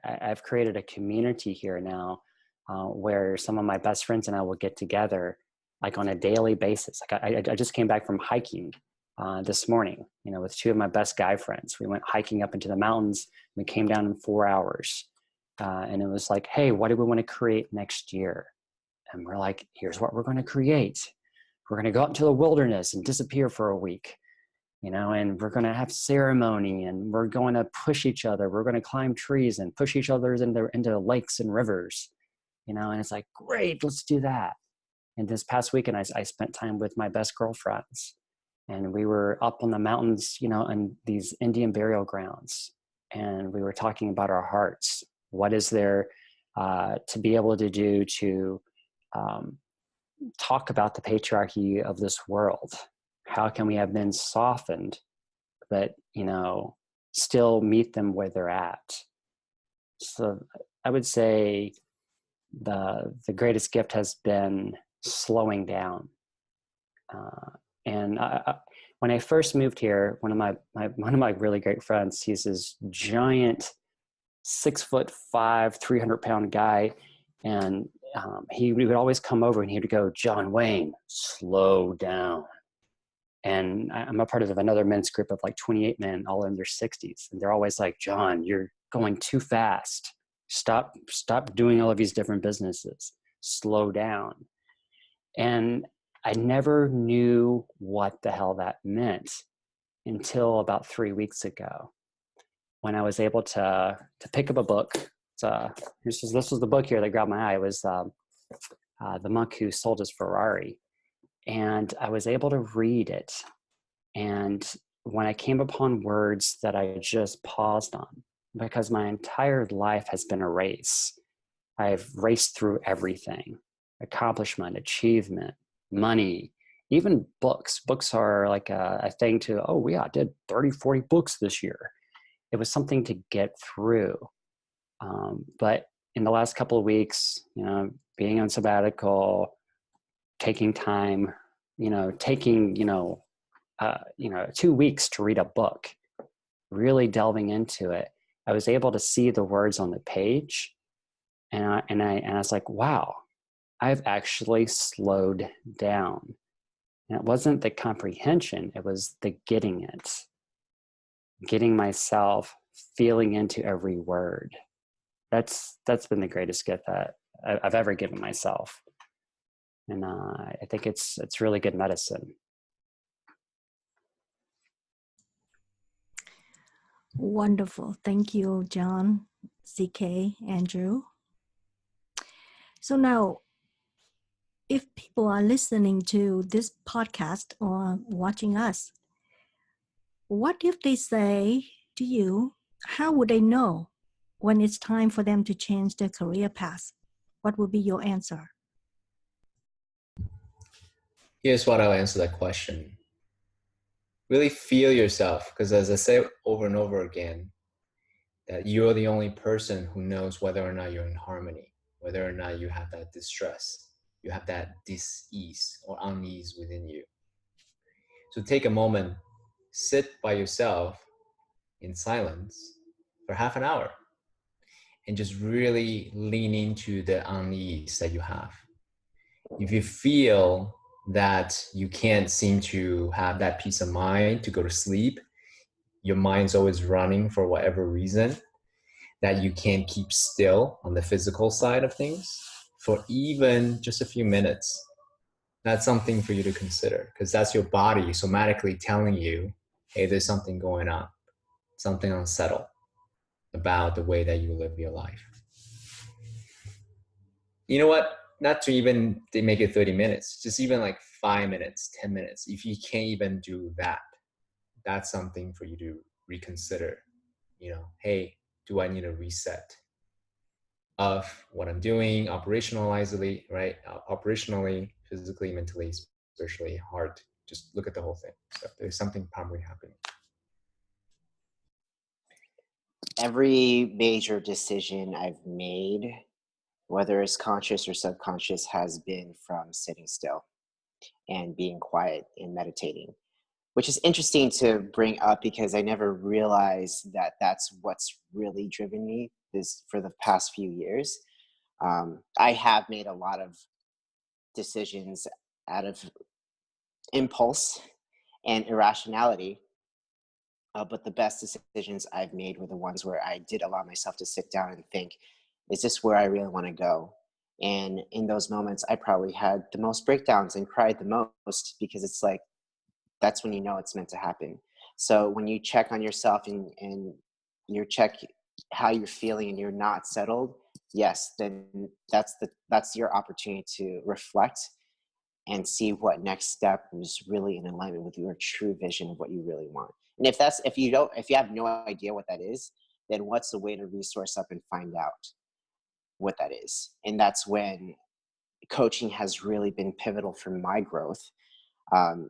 I've created a community here now where some of my best friends and I will get together like on a daily basis. Like I just came back from hiking this morning, you know, with two of my best guy friends. We went hiking up into the mountains. We came down in 4 hours. And it was like, hey, what do we want to create next year? And we're like, here's what we're going to create. We're going to go out into the wilderness and disappear for a week, you know, and we're going to have ceremony, and we're going to push each other. We're going to climb trees and push each other into lakes and rivers, you know, and it's like, great, let's do that. And this past weekend, I spent time with my best girlfriends, and we were up on the mountains, you know, in these Indian burial grounds. And we were talking about our hearts. What is there to be able to do to talk about the patriarchy of this world? How can we have been softened, but, you know, still meet them where they're at? So I would say the greatest gift has been slowing down. And when I first moved here, one of my really great friends, he's this giant 6'5", 300-pound guy. And he would always come over and he would go, John Wayne, slow down. And I'm a part of another men's group of like 28 men, all in their 60s. And they're always like, John, you're going too fast. Stop doing all of these different businesses. Slow down. And I never knew what the hell that meant until about 3 weeks ago, when I was able to pick up a book. This was the book here that grabbed my eye. It was The Monk Who Sold His Ferrari. And I was able to read it. And when I came upon words that I just paused on, because my entire life has been a race. I've raced through everything: accomplishment, achievement, money, even books. Books are like a thing to, oh yeah, I did 30, 40 books this year. It was something to get through. But in the last couple of weeks, you know, being on sabbatical, taking time, taking 2 weeks to read a book, really delving into it, I was able to see the words on the page, and I was like, wow, I've actually slowed down. And it wasn't the comprehension; it was the getting myself feeling into every word. That's been the greatest gift that I've ever given myself. And I think it's really good medicine. Wonderful. Thank you, John, CK, Andrew. So now, if people are listening to this podcast or watching us, What if they say to you, how would they know when it's time for them to change their career path? What would be your answer? Here's what I'll answer that question. Really feel yourself, because as I say over and over again, that you're the only person who knows whether or not you're in harmony, whether or not you have that distress, you have that dis-ease or unease within you. So take a moment, sit by yourself in silence for half an hour and just really lean into the unease that you have. If you feel that you can't seem to have that peace of mind to go to sleep, your mind's always running for whatever reason, that you can't keep still on the physical side of things for even just a few minutes, that's something for you to consider, because that's your body somatically telling you, hey, there's something going on, something unsettled about the way that you live your life. You know what? Not to even make it 30 minutes, just even like 5 minutes, 10 minutes. If you can't even do that, that's something for you to reconsider. You know, hey, do I need a reset of what I'm doing operationally, right? Operationally, physically, mentally, spiritually, heart. Just look at the whole thing. So there's something probably happening. Every major decision I've made, whether it's conscious or subconscious, has been from sitting still and being quiet and meditating, which is interesting to bring up because I never realized that that's what's really driven me this for the past few years. I have made a lot of decisions out of impulse and irrationality, but the best decisions I've made were the ones where I did allow myself to sit down and think, is this where I really want to go? And in those moments, I probably had the most breakdowns and cried the most, because it's like, that's when you know it's meant to happen. So when you check on yourself and you check how you're feeling and you're not settled, yes, then that's your opportunity to reflect and see what next step is really in alignment with your true vision of what you really want. And if you have no idea what that is, then what's the way to resource up and find out what that is? And that's when coaching has really been pivotal for my growth,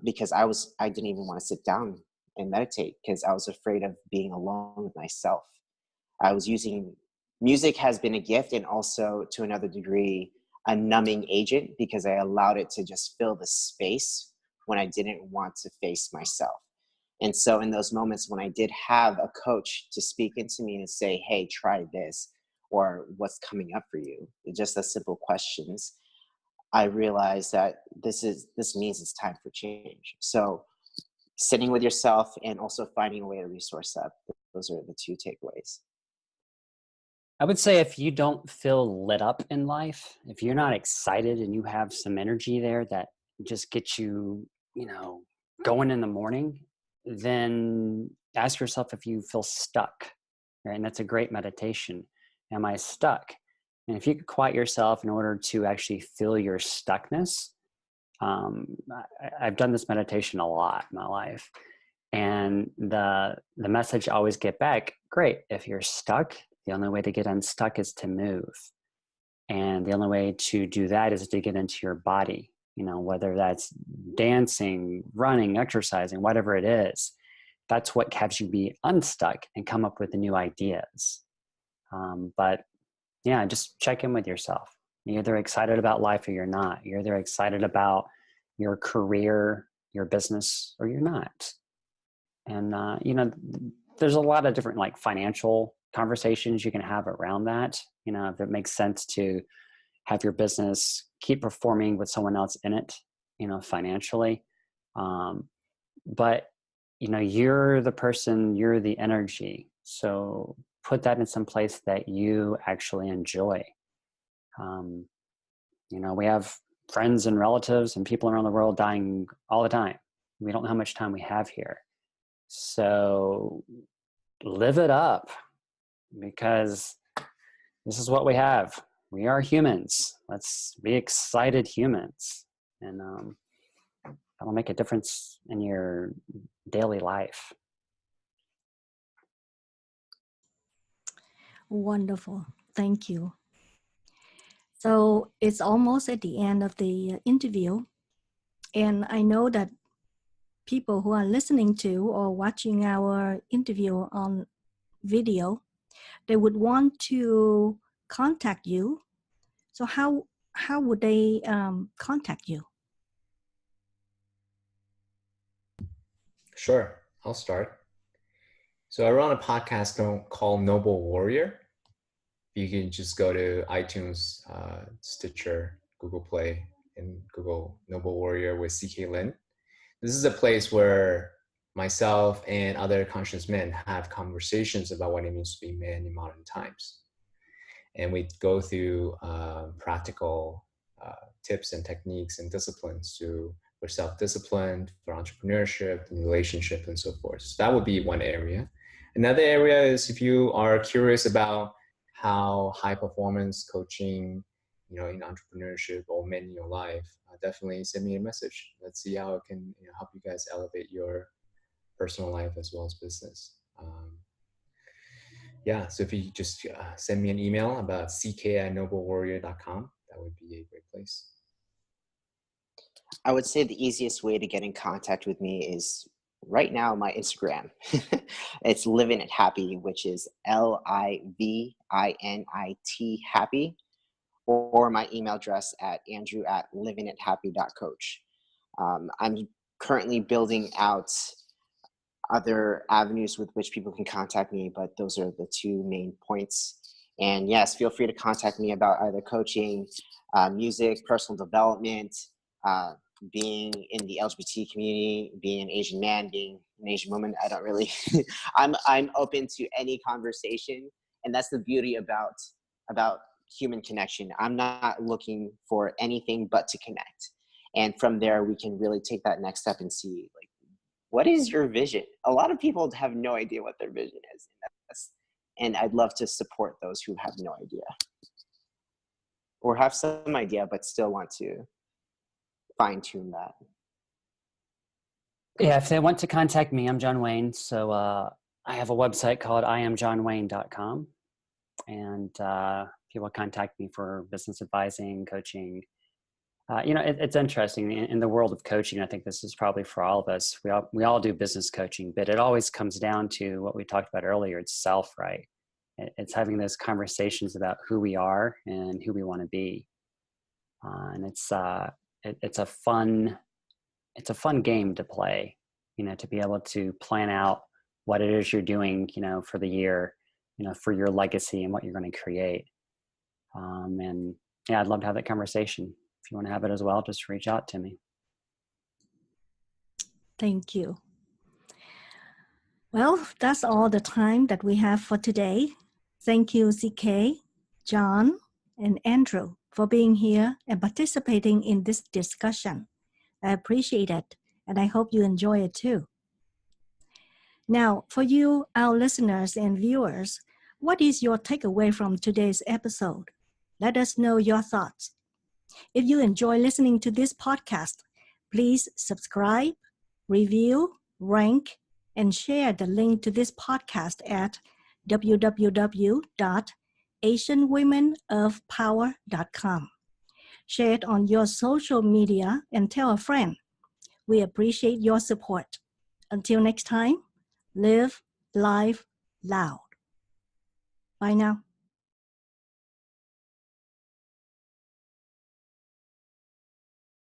because I didn't even want to sit down and meditate because I was afraid of being alone with myself. I was using music has been a gift, and also to another degree a numbing agent, because I allowed it to just fill the space when I didn't want to face myself. And so in those moments when I did have a coach to speak into me and say, hey, try this, or what's coming up for you, just the simple questions, I realized that this means it's time for change. So sitting with yourself and also finding a way to resource up, those are the two takeaways. I would say if you don't feel lit up in life, if you're not excited and you have some energy there that just gets you, going in the morning, then ask yourself if you feel stuck, right? And that's a great meditation. Am I stuck? And if you could quiet yourself in order to actually feel your stuckness, I've done this meditation a lot in my life. And the message I always get back, great, if you're stuck, the only way to get unstuck is to move. And the only way to do that is to get into your body, whether that's dancing, running, exercising, whatever it is. That's what helps you be unstuck and come up with the new ideas. But yeah, just check in with yourself. You're either excited about life or you're not. You're either excited about your career, your business, or you're not. And, there's a lot of different financial conversations you can have around that. If it makes sense to have your business keep performing with someone else in it, financially. But, you're the person, you're the energy. So put that in some place that you actually enjoy. We have friends and relatives and people around the world dying all the time. We don't know how much time we have here. So live it up, because this is what we have. We are humans. Let's be excited humans. And that'll make a difference in your daily life. Wonderful. Thank you. So it's almost at the end of the interview. And I know that people who are listening to or watching our interview on video, they would want to contact you. So how would they contact you? Sure, I'll start. So I run a podcast called Noble Warrior. You can just go to iTunes, Stitcher, Google Play, and Google Noble Warrior with CK Lin. This is a place where myself and other conscious men have conversations about what it means to be man in modern times. And we go through practical tips and techniques and disciplines for self-discipline, for entrepreneurship, and relationship, and so forth. So that would be one area. Another area is if you are curious about how high performance coaching, in entrepreneurship or men in your life, definitely send me a message. Let's see how it can help you guys elevate your personal life as well as business. So if you just send me an email about ck@noblewarrior.com, that would be a great place. I would say the easiest way to get in contact with me is right now my Instagram. It's Living It Happy, which is LIVINIT happy, or my email address at andrew@livingithappy.coach. I'm currently building out other avenues with which people can contact me, but those are the two main points. And yes, feel free to contact me about either coaching, music, personal development, being in the LGBT community, being an Asian man, being an Asian woman. I don't really, I'm open to any conversation. And that's the beauty about human connection. I'm not looking for anything but to connect. And from there, we can really take that next step and see, like, what is your vision? A lot of people have no idea what their vision is. And I'd love to support those who have no idea or have some idea, but still want to fine tune that. Yeah, if they want to contact me, I'm John Wayne. So I have a website called iamjohnwayne.com. And people contact me for business advising, coaching. It's interesting in the world of coaching. I think this is probably for all of us. We all do business coaching, but it always comes down to what we talked about earlier. It's self, right? It's having those conversations about who we are and who we want to be. And it's a fun game to play, to be able to plan out what it is you're doing, for the year, for your legacy and what you're going to create. And yeah, I'd love to have that conversation. If you want to have it as well, just reach out to me. Thank you. Well, that's all the time that we have for today. Thank you, CK, John, and Andrew for being here and participating in this discussion. I appreciate it, and I hope you enjoy it too. Now, for you, our listeners and viewers, what is your takeaway from today's episode? Let us know your thoughts. If you enjoy listening to this podcast, please subscribe, review, rank, and share the link to this podcast at www.asianwomenofpower.com. Share it on your social media and tell a friend. We appreciate your support. Until next time, live life loud. Bye now.